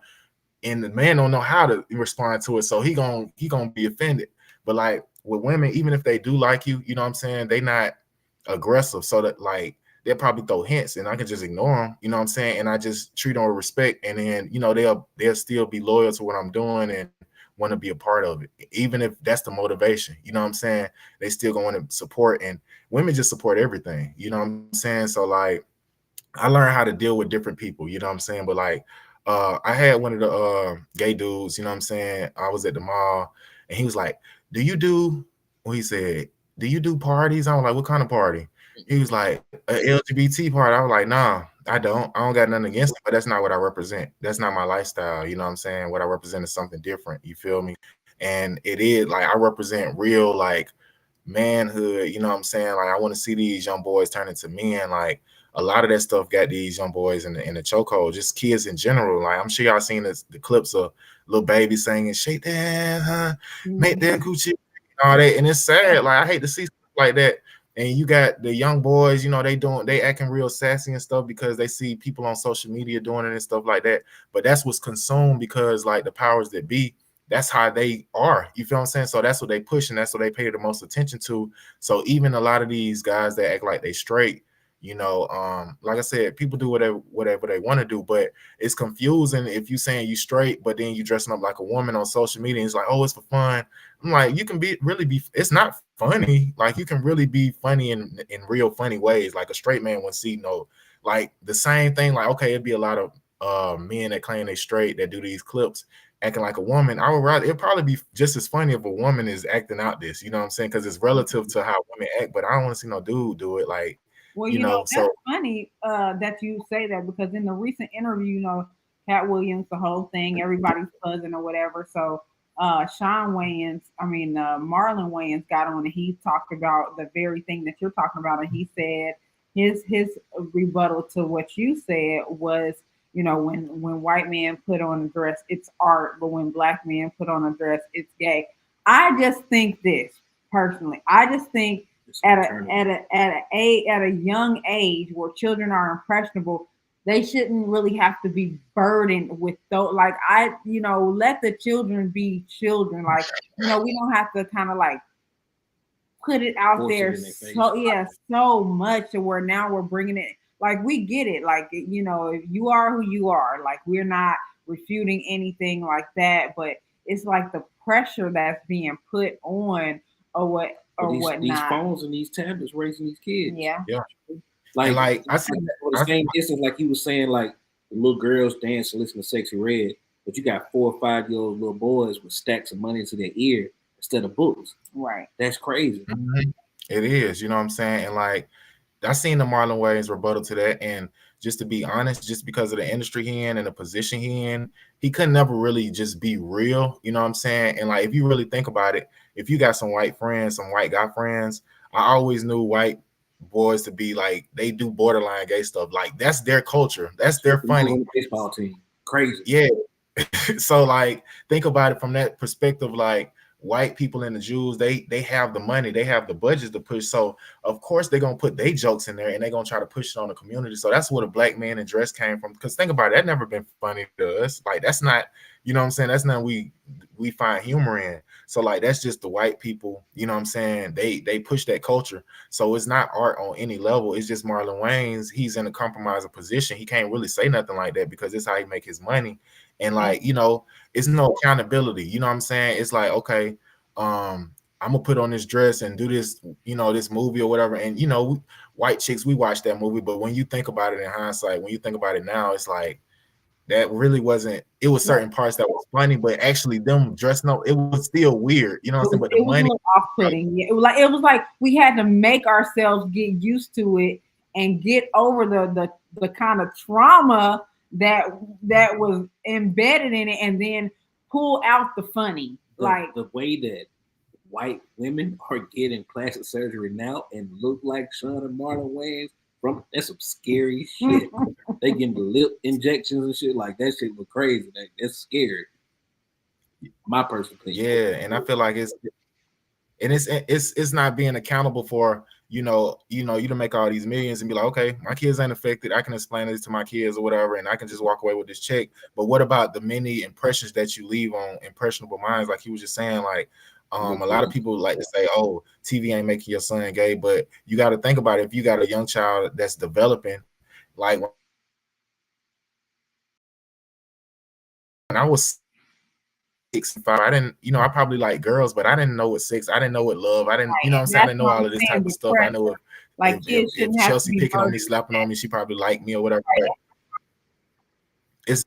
and the man don't know how to respond to it, so he gonna be offended. But like with women, even if they do like you know what I'm saying, they not aggressive, so that like they'll probably throw hints and I can just ignore them, you know what I'm saying, and I just treat them with respect, and then you know they'll still be loyal to what I'm doing and want to be a part of it, even if that's the motivation, you know what I'm saying. They still going to support, and women just support everything, you know what I'm saying. So like I learned how to deal with different people, you know what I'm saying. But like I had one of the gay dudes, you know what I'm saying. I was at the mall and he was like, do you do, well, he said, do you do parties? I was like, what kind of party? He was like, an LGBT party. I was like, nah, I don't got nothing against it, but that's not what I represent. That's not my lifestyle, you know what I'm saying. What I represent is something different, you feel me. And it is like I represent real like manhood, you know what I'm saying? Like I want to see these young boys turn into men. Like a lot of that stuff got these young boys in the chokehold, just kids in general. Like I'm sure y'all seen the clips of little baby singing, shake that, huh? Make that coochie, and all that. And it's sad. Like I hate to see stuff like that. And you got the young boys, you know, they acting real sassy and stuff because they see people on social media doing it and stuff like that. But that's what's consumed because like the powers that be, that's how they are. You feel what I'm saying? So that's what they push and that's what they pay the most attention to. So even a lot of these guys that act like they straight, you know, like I said, people do whatever they want to do, but it's confusing if you saying you straight, but then you dressing up like a woman on social media. And it's like, oh, it's for fun. I'm like, you can be. It's not funny. Like you can really be funny in real funny ways. Like a straight man would see no, like the same thing. Like okay, it'd be a lot of men that claim they straight that do these clips acting like a woman. I would rather it'd probably be just as funny if a woman is acting out this, you know what I'm saying? Because it's relative to how women act, but I don't want to see no dude do it. Like, Well, you know, that's so funny that you say that because in the recent interview, Cat Williams, the whole thing, everybody's cousin or whatever. So Sean Wayans, Marlon Wayans got on and he talked about the very thing that you're talking about, and he said his rebuttal to what you said was, when white men put on a dress, it's art, but when black men put on a dress, it's gay. I just think this personally. I just think at a young age where children are impressionable, they shouldn't really have to be burdened with those. Like let the children be children. Like we don't have to kind of like put it out Force it there in their face. so much to where now we're bringing it. Like we get it. Like if you are who you are, like we're not refuting anything like that. But it's like the pressure that's being put on or These whatnot. phones and these tablets raising these kids. Yeah. yeah. And Like like for the same instance, like you was saying, like the little girls dance and listen to Sexy Red, but you got 4 or 5 year old little boys with stacks of money into their ear instead of books. Right. That's crazy. it is, you know what I'm saying? And like I seen the Marlon Wayans rebuttal to that. And just to be honest, just because of the industry he in and the position he in, he could never really just be real, you know what I'm saying? And like if you really think about it, if you got some white friends, some white guy friends, I always knew white boys to be like they do borderline gay stuff. Like that's their culture. That's their funny. Baseball team. Crazy. Yeah. So like think about it from that perspective. Like white people and the Jews, they have the money, they have the budgets to push. So of course they're gonna put their jokes in there and they're gonna try to push it on the community. So that's where the black man in dress came from. Because think about it, that never been funny to us. Like that's not, you know what I'm saying? That's not we find humor in. So like that's just the white people, you know what I'm saying? They push that culture. So it's not art on any level. It's just Marlon Wayans. He's in a compromising position. He can't really say nothing like that because it's how he make his money. And like, you know, it's no accountability. You know what I'm saying? It's like, okay, I'm gonna put on this dress and do this, you know, this movie or whatever. And you know, white chicks, we watched that movie, but when you think about it in hindsight, when you think about it now, it's like that really wasn't. It was certain parts that was funny, but actually them dressing up, it was still weird. You know what I'm saying? But the It was a money, little off-putting. Yeah, it was like we had to make ourselves get used to it and get over the kind of trauma that was embedded in it, and then pull out the funny. Like the way that white women are getting plastic surgery now and look like Sean and Marlon Wayans, that's some scary shit. They getting the lip injections and shit, like that shit look crazy. That's scary. My personal opinion. yeah. And I feel like it's not being accountable for, you know, you to make all these millions and be like, okay, my kids ain't affected. I can explain this to my kids or whatever, and I can just walk away with this check. But what about the many impressions that you leave on impressionable minds? Like he was just saying, like a lot of people like to say, oh, TV ain't making your son gay, but you got to think about it. If you got a young child that's developing, like when I was 6 and 5, I didn't, you know, I probably like girls, but I didn't know what sex, I didn't know what love, I didn't, you know what I'm saying? I didn't know all of this type of stuff. I know if Chelsea picking on me, slapping on me, she probably liked me or whatever. But it's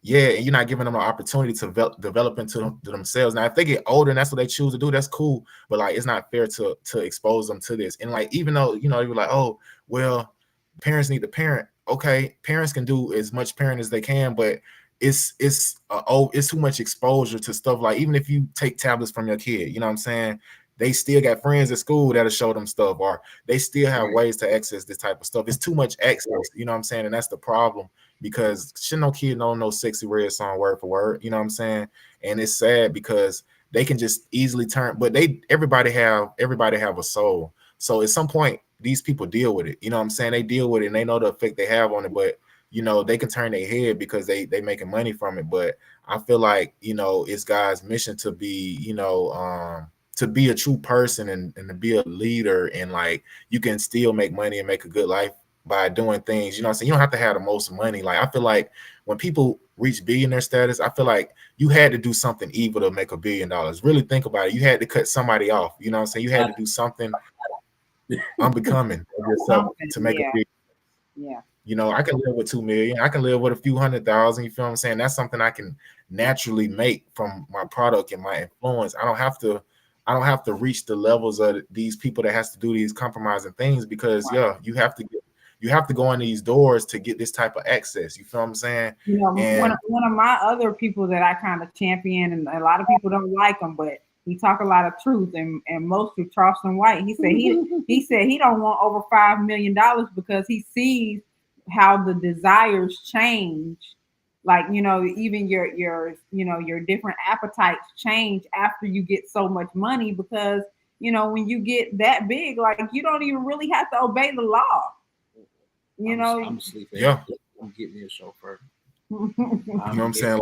yeah, and you're not giving them an opportunity to develop into themselves. Now, if they get older and that's what they choose to do, that's cool. But like, it's not fair to expose them to this. And like, even though, you know, you're like, oh, well, parents need to parent. Okay, parents can do as much parent as they can, but it's too much exposure to stuff. Like even if you take tablets from your kid, you know what I'm saying, they still got friends at school that'll show them stuff, or they still have ways to access this type of stuff. It's too much access, you know what I'm saying, and that's the problem, because shit, no kid don't know Sexy Red song word for word, you know what I'm saying, and it's sad because they can just easily turn, but everybody have a soul. So at some point, these people deal with it, you know what I'm saying, they deal with it and they know the effect they have on it, but you know, they can turn their head because they making money from it. But I feel like, you know, it's God's mission to be, you know, to be a true person and to be a leader, and like you can still make money and make a good life by doing things, you know what I'm saying? You don't have to have the most money. Like I feel like when people reach billionaire status, I feel like you had to do something evil to make $1 billion. Really think about it. You had to cut somebody off, you know what I'm saying? You had to do something unbecoming of yourself to make a big. Yeah. You know, I can live with 2 million. I can live with a few 100,000. You feel what I'm saying? That's something I can naturally make from my product and my influence. I don't have to reach the levels of these people that has to do these compromising things, because you have to go in these doors to get this type of access. You feel what I'm saying? You know, and one of my other people that I kind of champion, and a lot of people don't like him, but he talk a lot of truth, and mostly Charleston White. He said he don't want over $5 million because he sees how the desires change. Like, you know, even your you know, your different appetites change after you get so much money, because you know, when you get that big, like you don't even really have to obey the law. You know, I'm sleeping. Yeah. I'm getting me a chauffeur. You know what I'm saying?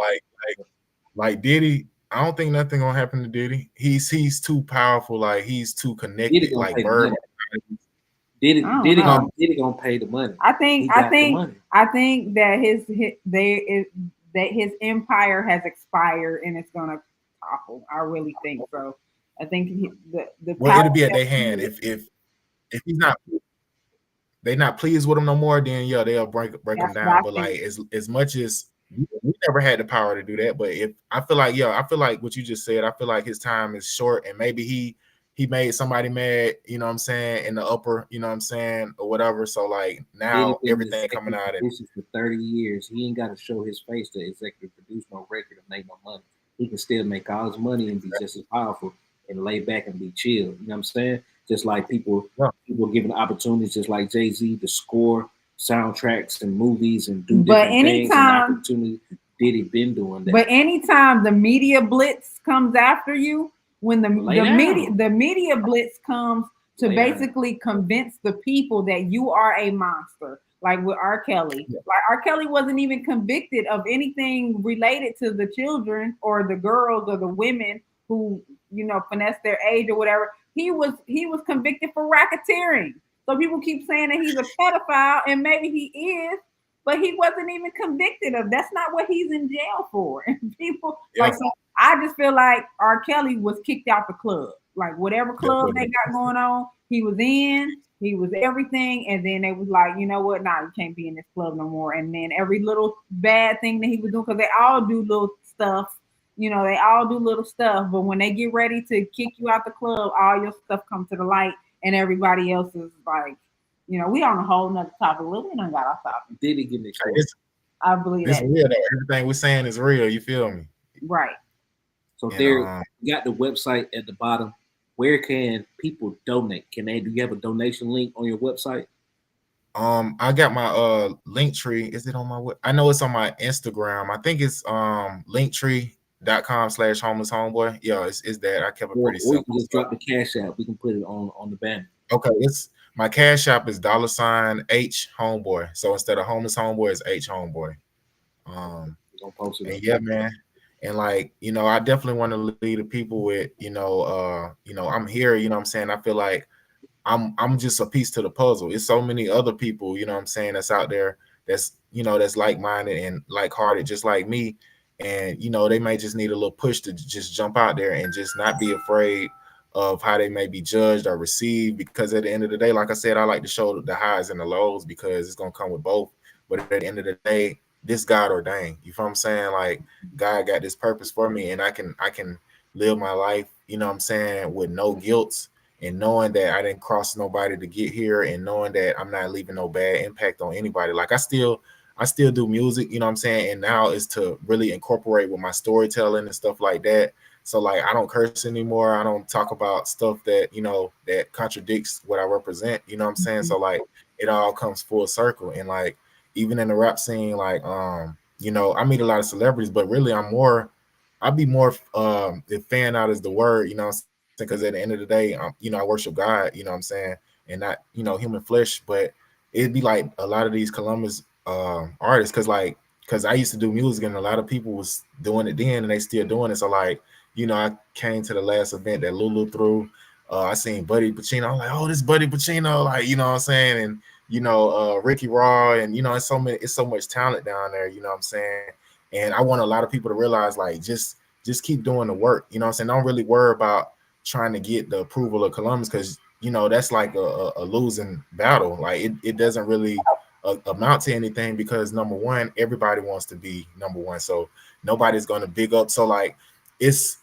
Like Diddy, I don't think nothing gonna happen to Diddy. He's too powerful. Like he's too connected. Like Bird. Diddy gonna pay the money. I think that his empire has expired and it's gonna topple. I really think so. I think well, it'll be at their hand. If he's not, they not pleased with him no more, then they'll break him down. But like as much as we never had the power to do that, but if I feel like what you just said, I feel like his time is short, and maybe he made somebody mad, you know what I'm saying, in the upper, you know what I'm saying, or whatever. So like now everything coming out and for 30 years, he ain't got to show his face to executive produce no record and make no money. He can still make all his money and be just as powerful and lay back and be chill. You know what I'm saying? Just like people giving opportunities, just like Jay-Z, to score soundtracks and movies and do But different things and anytime, opportunity. Diddy been doing but that. anytime the media blitz comes after you, when Lay the down. media blitz comes to Lay down. basically convince the people that you are a monster, like with R. Kelly. Yeah. Like R. Kelly wasn't even convicted of anything related to the children or the girls or the women who, finessed their age or whatever. He was convicted for racketeering. So people keep saying that he's a pedophile, and maybe he is, but he wasn't even convicted of. That's not what he's in jail for. And people Yeah, so I just feel like R. Kelly was kicked out the club. Like whatever club they definitely. got going on, he was in. He was everything, and then they was like, you know what? Nah, you can't be in this club no more. And then every little bad thing that he was doing, because they all do little stuff. They all do little stuff. But when they get ready to kick you out the club, all your stuff comes to the light, and everybody else is like, we on a whole nother topic. Well, we done got off topic. Diddy getting Like, exposed. I believe it's that. real though. Everything we're saying is real. You feel me? Right. So And there, you got the website at the bottom. Where can people donate? Do you have a donation link on your website? I got my link tree. Is it on my I know it's on my Instagram. I think it's linktree.com/homeless homeboy. Yeah, it's that. I kept it Or pretty you can simple. just drop the cash out. We can put it on the banner. Okay, it's my cash app is $H homeboy. So instead of homeless homeboy, it's H homeboy. Um We're gonna post it and up. yeah, man. And like, I definitely want to lead the people with, I'm here, what I'm saying. I feel like I'm just a piece to the puzzle. It's so many other people, what I'm saying, that's out there that's like-minded and like-hearted just like me. And they may just need a little push to just jump out there and just not be afraid of how they may be judged or received, because at the end of the day, like I said, I like to show the highs and the lows because it's gonna come with both. But at the end of the day, this God ordained. You feel what I'm saying? Like, God got this purpose for me, and I can live my life, what I'm saying, with no guilt, and knowing that I didn't cross nobody to get here, and knowing that I'm not leaving no bad impact on anybody. Like, I still do music, what I'm saying, and now is to really incorporate with my storytelling and stuff like that. So like, I don't curse anymore. I don't talk about stuff that that contradicts what I represent. You know what I'm saying? So like, it all comes full circle. And like, even in the rap scene, like I meet a lot of celebrities, but really I'd be more if fan out is the word, because at the end of the day, I worship God, what I'm saying, and not human flesh. But it'd be like a lot of these Columbus artists, because I used to do music, and a lot of people was doing it then, and they still doing it. So like, I came to the last event that Lulu threw. I seen Buddy Pacino. I'm like, oh, this Buddy Pacino, like, what I'm saying, and Ricky Raw, and it's so much talent down there, what I'm saying. And I want a lot of people to realize, like, just keep doing the work, what I'm saying. Don't really worry about trying to get the approval of Columbus, because that's like a losing battle. Like, it doesn't really amount to anything, because number one, everybody wants to be number one, so nobody's going to big up. So like, it's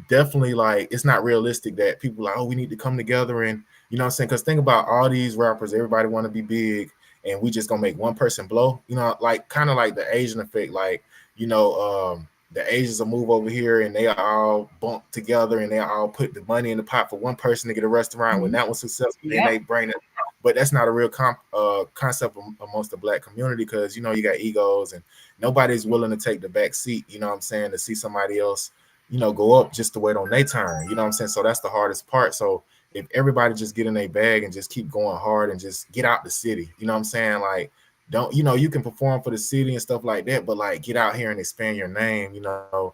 definitely like, it's not realistic that people like, oh, we need to come together, and what I'm saying, because think about all these rappers, everybody want to be big, and we just gonna make one person blow, like, kind of like the Asian effect. Like, the Asians will move over here, and they all bump together, and they all put the money in the pot for one person to get a restaurant. When that was successful, then they bring it. But that's not a real concept amongst the Black community, because you got egos, and nobody's willing to take the back seat, what I'm saying, to see somebody else go up just to wait on their turn, what I'm saying. So that's the hardest part. So if everybody just get in their bag and just keep going hard and just get out the city, what I'm saying, like, don't, you can perform for the city and stuff like that, but like, get out here and expand your name, do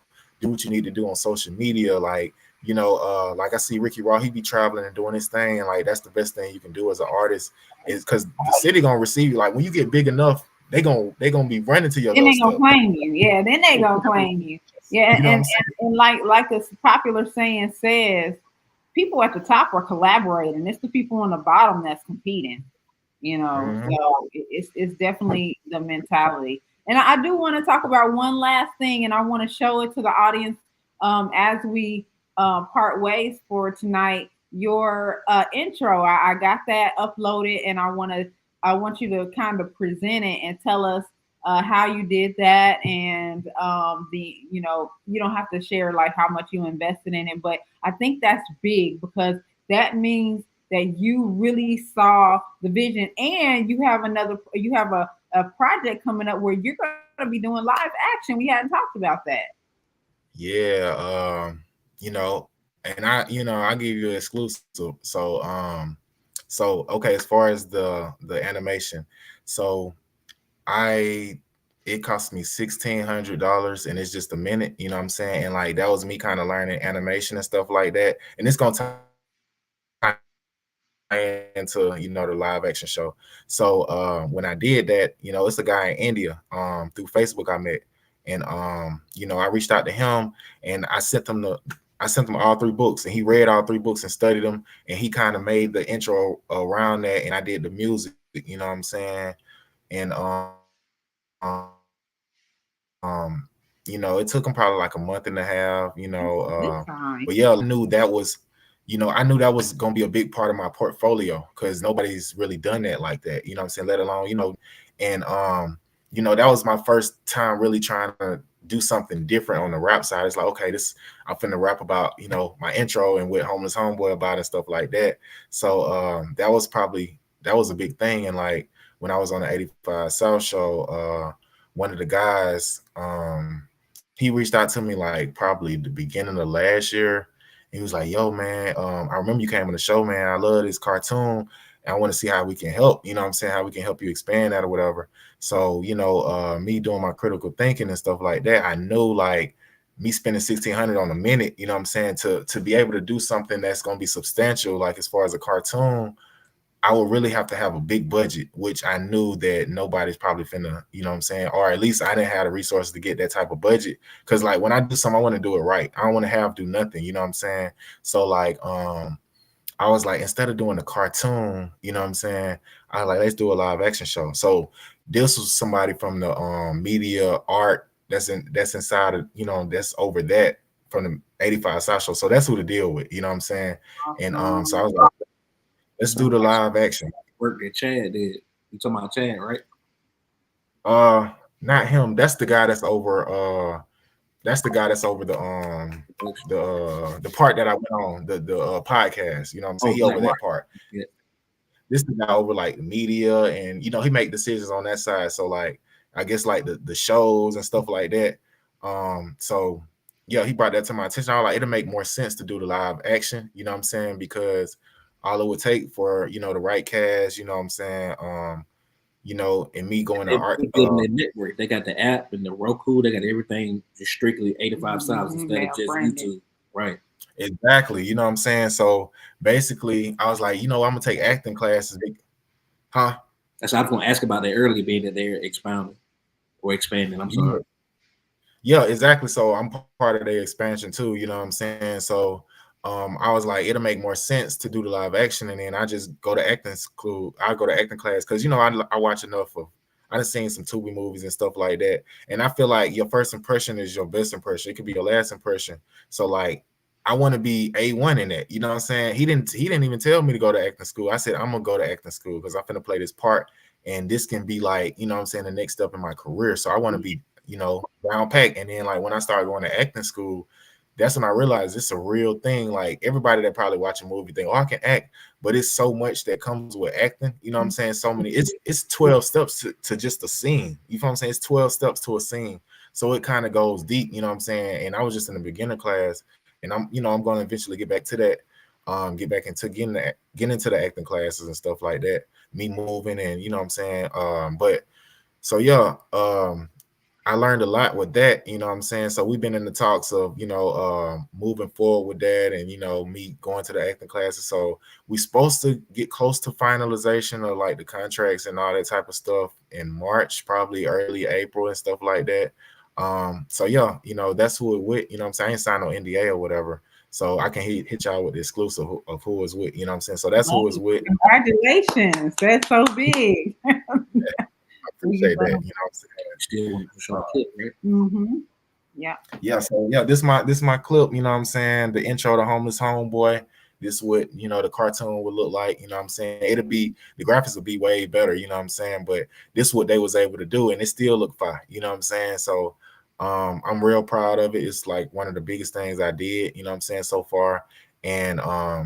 what you need to do on social media. Like, like I see Ricky Raw, he be traveling and doing his thing, and like, that's the best thing you can do as an artist, is because the city gonna receive you. Like, when you get big enough, they gonna be running to your Then little they gonna stuff. claim you. Yeah, then they gonna claim you. Yeah, You know what I'm and, saying? and, and like this popular saying says, people at the top are collaborating. It's the people on the bottom that's competing. Mhm. So it's definitely the mentality. And I do want to talk about one last thing, and I want to show it to the audience as we part ways for tonight. Your intro, I got that uploaded, and I want you to kind of present it and tell us how you did that, and you don't have to share like how much you invested in it, but I think that's big, because that means that you really saw the vision, and you have a project coming up where you're going to be doing live action. We hadn't talked about that. Yeah, and I give you an exclusive. So okay, as far as the animation, so I it cost me $1,600 and it's just a minute, you know what I'm saying? And like that was me kind of learning animation and stuff like that. And it's gonna tie into the live action show. So when I did that, it's a guy in India through Facebook I met. And I reached out to him and I sent him all three books and he read all three books and studied them and he kind of made the intro around that and I did the music, you know what I'm saying? And it took him probably like a month and a half, Good but yeah, time. I knew that was gonna be a big part of my portfolio because nobody's really done that like that, you know what I'm saying? Let alone, and that was my first time really trying to do something different on the rap side. It's like, okay, I'm finna rap about, my intro and what Homeless Homeboy about and stuff like that. So that was a big thing. And like when I was on the 85 South show, one of the guys, he reached out to me like probably the beginning of last year. He was like, yo, man, I remember you came on the show, man. I love this cartoon. And I want to see how we can help, you know what I'm saying? How we can help you expand that or whatever. So, me doing my critical thinking and stuff like that, I know like me spending 1,600 on a minute, you know what I'm saying, to be able to do something that's gonna be substantial, like as far as a cartoon, I would really have to have a big budget, which I knew that nobody's probably finna, you know what I'm saying? Or at least I didn't have the resources to get that type of budget. Cause like when I do something, I want to do it right. I don't want to do nothing, you know what I'm saying? So like I was like, instead of doing a cartoon, you know what I'm saying? I was like, let's do a live action show. So this was somebody from the media art that's inside of, that's over that from the 85 South show. So that's who to deal with, you know what I'm saying? And so I Awesome. was like, let's do Sound the like live action. work that Chad did. You talking about Chad, right? Uh, Not him. That's the guy that's over the part that I went on the podcast. You know what I'm saying? Oh, He Black over Mark. that part. Yeah. This the guy over like media and he make decisions on that side. So like I guess like the shows and stuff like that. So yeah, he brought that to my attention. I was like, it'll make more sense to do the live action, you know what I'm saying? Because all it would take for, the right cast, you know what I'm saying? And me going to art They building their network. They got the app and the Roku. They got everything just strictly 85 South instead They of are just branded. YouTube. Right. exactly, you know what I'm saying? So basically I was like, I'm gonna take acting classes. Huh? That's what I was going to ask about that earlier, being that they're expounding or expanding. I'm Yeah. sorry. Yeah, exactly. So I'm part of their expansion too, you know what I'm saying? So I was like, it'll make more sense to do the live action and then I just go to acting school. I go to acting class because I watch enough of I done seen some Tubi movies and stuff like that. And I feel like your first impression is your best impression. It could be your last impression. So like I want to be A1 in that. You know what I'm saying? He didn't even tell me to go to acting school. I said, I'm gonna go to acting school because I'm finna play this part and this can be like, you know what I'm saying, the next step in my career. So I want to be down pack. And then like when I started going to acting school, that's when I realized it's a real thing. Like everybody that probably watch a movie think, oh, I can act, but it's so much that comes with acting. You know what I'm saying? So many. It's 12 steps to just a scene. You know what I'm saying? It's 12 steps to a scene. So it kind of goes deep. You know what I'm saying? And I was just in the beginner class, and I'm going to eventually get back to that. Get back into getting into the acting classes and stuff like that. Me moving and you know what I'm saying. But so yeah, I learned a lot with that, you know what I'm saying? So we've been in the talks of, moving forward with that and, me going to the acting classes. So we supposed to get close to finalization of like the contracts and all that type of stuff in March, probably early April and stuff like that. So yeah, that's who it with, you know what I'm saying? I ain't signed no NDA or whatever. So I can hit y'all with the exclusive of who is with, you know what I'm saying? So that's who is with. Congratulations. That's so big. I appreciate that, you know what I'm saying? Still want to push on clip, right? Mm-hmm. Yeah. Yeah, so yeah, this my clip, you know what I'm saying? The intro to Homeless Homeboy. This what, the cartoon would look like, you know what I'm saying? The graphics will be way better, you know what I'm saying? But this what they was able to do and it still look fine, you know what I'm saying? So I'm real proud of it. It's like one of the biggest things I did, you know what I'm saying, so far. And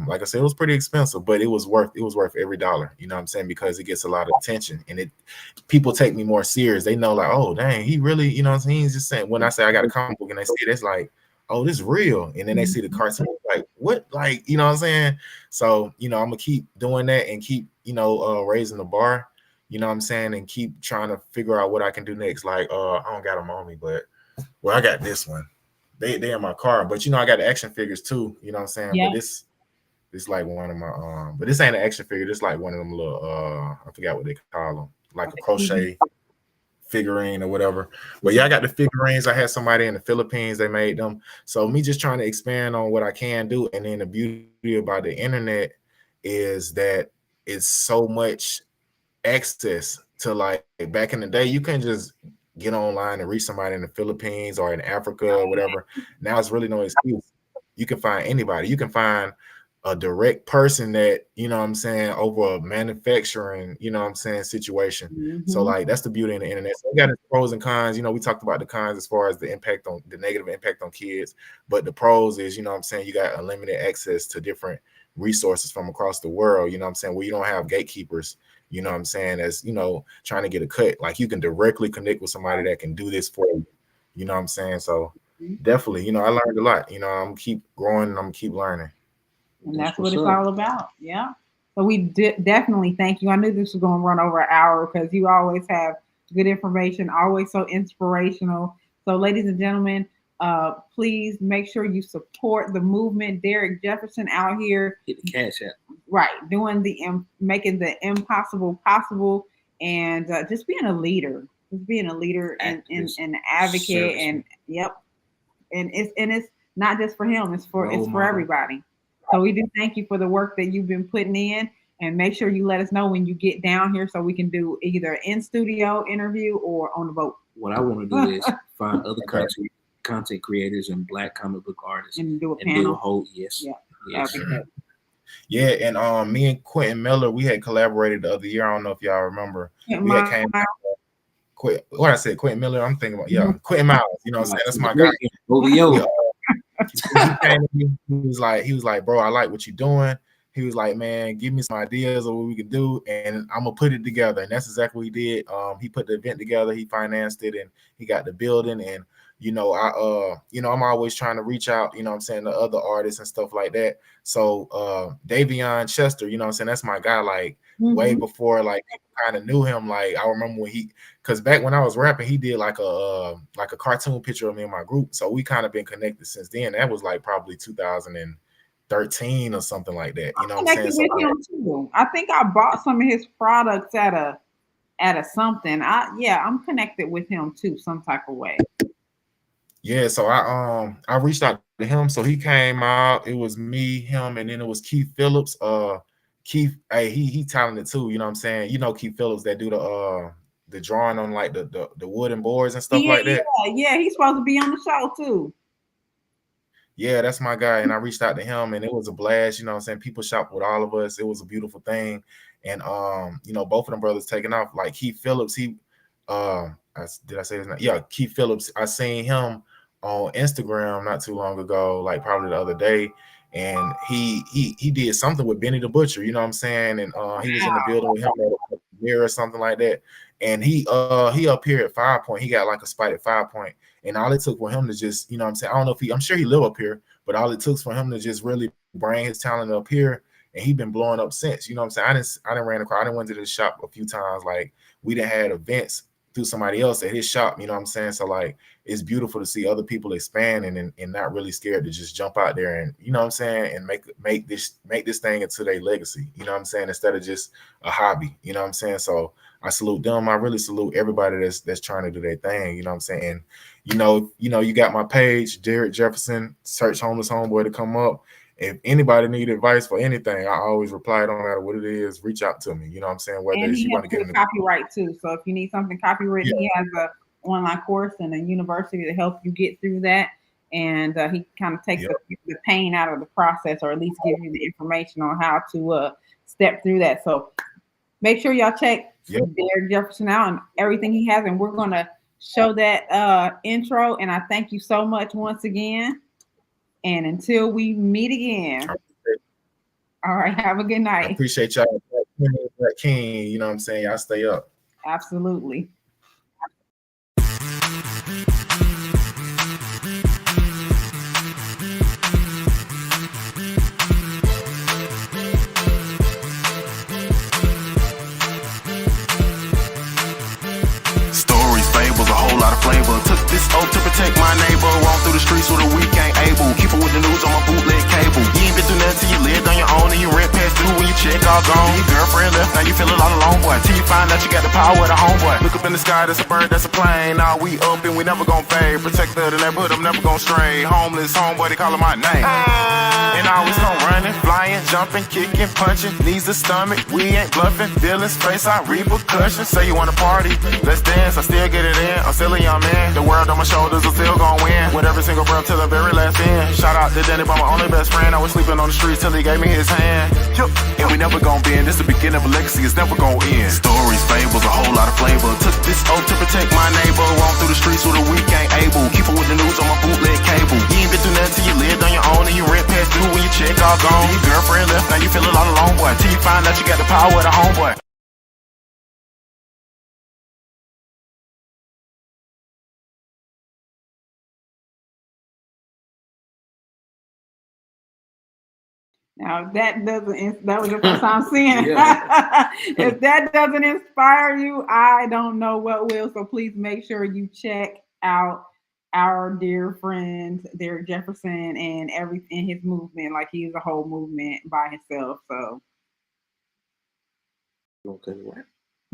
like I said, it was pretty expensive, but it was worth every dollar, you know what I'm saying? Because it gets a lot of attention, and it people take me more serious. They know like, oh dang, he really, you know what I'm saying? He's just saying, when I say I got a comic book and they see it, it's like, oh, this is real. And then they see the cartoon, like, what? Like, you know what I'm saying? So, you know, I'm gonna keep doing that and keep, you know, raising the bar, you know what I'm saying, and keep trying to figure out what I can do next. Like, I don't got them on me, but well, I got this one. They in my car, but you know, I got the action figures too, you know what I'm saying? Yeah. But this like one of my but this ain't an action figure. This like one of them little I forgot what they call them, like a crochet figurine or whatever. But yeah, I got the figurines. I had somebody in the Philippines, they made them. So me just trying to expand on what I can do. And then the beauty about the internet is that it's so much access to, like, back in the day, you can just get online and reach somebody in the Philippines or in Africa or whatever. Now it's really no excuse. You can find anybody. You can find a direct person that, you know what I'm saying, over a manufacturing, you know what I'm saying, situation. So like that's the beauty in the internet. So we got its pros and cons. You know, we talked about the cons as far as the impact on the negative impact on kids, but the pros is, you know what I'm saying, you got unlimited access to different resources from across the world, you know what I'm saying, where you don't have gatekeepers, you know what I'm saying, as, you know, trying to get a cut. Like you can directly connect with somebody that can do this for you, you know what I'm saying? So definitely, you know, I learned a lot. You know, I'm keep growing and I'm keep learning. And that's what it's all about. Yeah. So we definitely thank you. I knew this was going to run over an hour because you always have good information, always so inspirational. So, ladies and gentlemen, please make sure you support the movement. Derek Jefferson out here, Hit the cash app. right, doing making the impossible possible, and just being a leader, and an advocate, and yep, and it's not just for him; it's for everybody. So we do thank you for the work that you've been putting in, and make sure you let us know when you get down here so we can do either in studio interview or on the boat. What I want to do is find other content creators and Black comic book artists and do a panel. Do a whole Yeah, and me and Quentin Miller, we had collaborated the other year. I don't know if y'all remember. We had came what I said, Quentin Miller. I'm thinking about Quentin Miles. You know what I'm saying? That's my guy. He came to me, he was like, bro, I like what you're doing. He was like, man, give me some ideas of what we could do, and I'm gonna put it together. And that's exactly what he did. He put the event together, he financed it, and he got the building. And you know, I'm always trying to reach out, you know what I'm saying, to other artists and stuff like that. So Davion Chester, you know what I'm saying, that's my guy, like way before like people kind of knew him. Like I remember when because back when I was rapping, he did like a cartoon picture of me in my group. So we kind of been connected since then. That was like probably 2013 or something like that. You know what I'm saying? With him too. I think I bought some of his products at a something. I'm connected with him too, some type of way. Yeah, so I reached out to him. So he came out. It was me, him, and then it was Keith Phillips. Keith, hey, he talented too. You know what I'm saying? You know Keith Phillips that do the drawing on like the wooden boards and stuff like that. Yeah, he's supposed to be on the show too. Yeah, that's my guy. And I reached out to him, and it was a blast. You know what I'm saying? People shopped with all of us. It was a beautiful thing. And you know, both of them brothers taking off. Like Keith Phillips, did I say his name? Yeah, Keith Phillips. I seen him on Instagram not too long ago, like probably the other day, and he did something with Benny the Butcher, you know what I'm saying, and he was in the building with him at mirror or something like that, and he up here at 5 Point, he got like a spot at 5 Point, and all it took for him to just, you know what I'm saying, I don't know if I'm sure he live up here, but all it took for him to just really bring his talent up here, and he been blowing up since, you know what I'm saying. I didn't ran across, I didn't went to the shop a few times, like we done had events through somebody else at his shop, you know what I'm saying? So like it's beautiful to see other people expanding and not really scared to just jump out there and, you know what I'm saying, and make this thing into their legacy, you know what I'm saying, instead of just a hobby, you know what I'm saying? So I salute them. I really salute everybody that's trying to do their thing, you know what I'm saying? And you got my page, Derek Jefferson, search Homeless Homeboy to come up. If anybody need advice for anything, I always reply, don't matter what it is, reach out to me. You know what I'm saying? Whether you want to get into copyright too. So if you need something copywritten, he has a online course and a university to help you get through that. And he kind of takes the pain out of the process, or at least give you the information on how to step through that. So make sure y'all check Derek Jefferson out and everything he has. And we're going to show that intro. And I thank you so much once again. And until we meet again, all right, have a good I night. appreciate y'all. Black King, you know what I'm saying? Y'all stay up. Absolutely. Stories, fables, a whole lot of flavor. Took this oath to protect my neighbor. Walk through the streets with a week ain't able. Keep up with the news on my bootleg cable. You ain't been through nothing till you lived on your own, and you rent past due when you check all gone. Your girlfriend left, now you feel a lot alone, boy. Till you find out you got the power of the homeboy. Look up in the sky, that's a bird, that's a plane. Now we up and we never gon' fade. Protector of the neighborhood, I'm never gon' stray. Homeless homeboy, they calling my name. And I always come running, flying, jumping, kicking, punching. Knees to stomach, we ain't bluffing. Feeling space, I repercussion. Say you wanna party, let's dance. I still get it in, I'm still a young man. The world on my shoulders, I'm still gon' win. With every single breath till the very last end. Shout out to Danny, by my only best friend. I was sleeping on the streets till he gave me his hand. And we never gon' bend, this the beginning of a legacy, it's never gon' end. Stories, fables, a whole lot of flavor. Took this oath to protect my neighbor. Walk through the streets with a week ain't able. Keep up with the news on my bootleg cable. You ain't been through nothing till you lived on your own, and you rent past due when you check all gone. Your girlfriend left, now you feel a lot alone, boy. Till you find out you got the power of the homeboy. Now, if that doesn't, that was your first time seeing it. Yeah. If that doesn't inspire you, I don't know what will. So please make sure you check out our dear friend Derek Jefferson and everything, his movement. Like he's a whole movement by himself. So, Gonna cut it wrap.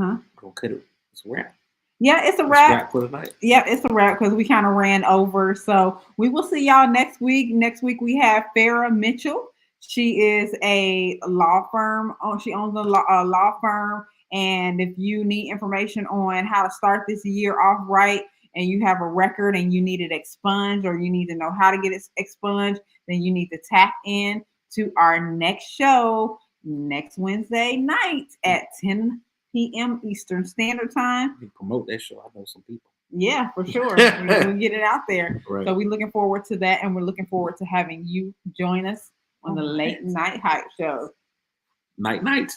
huh? Gonna cut it. It's a wrap. Yeah, it's a It's wrap. for the night. Yeah, it's a wrap because we kind of ran over. So we will see y'all next week. Next week we have Farrah Mitchell. She is a law firm. She owns a law firm. And if you need information on how to start this year off right, and you have a record and you need it expunged, or you need to know how to get it expunged, then you need to tap in to our next show next Wednesday night at 10 p.m. Eastern Standard Time. You promote that show. I know some people. Yeah, for sure. We'll get it out there. Right. So we're looking forward to that, and we're looking forward to having you join us on the late night hype show. Night. Night.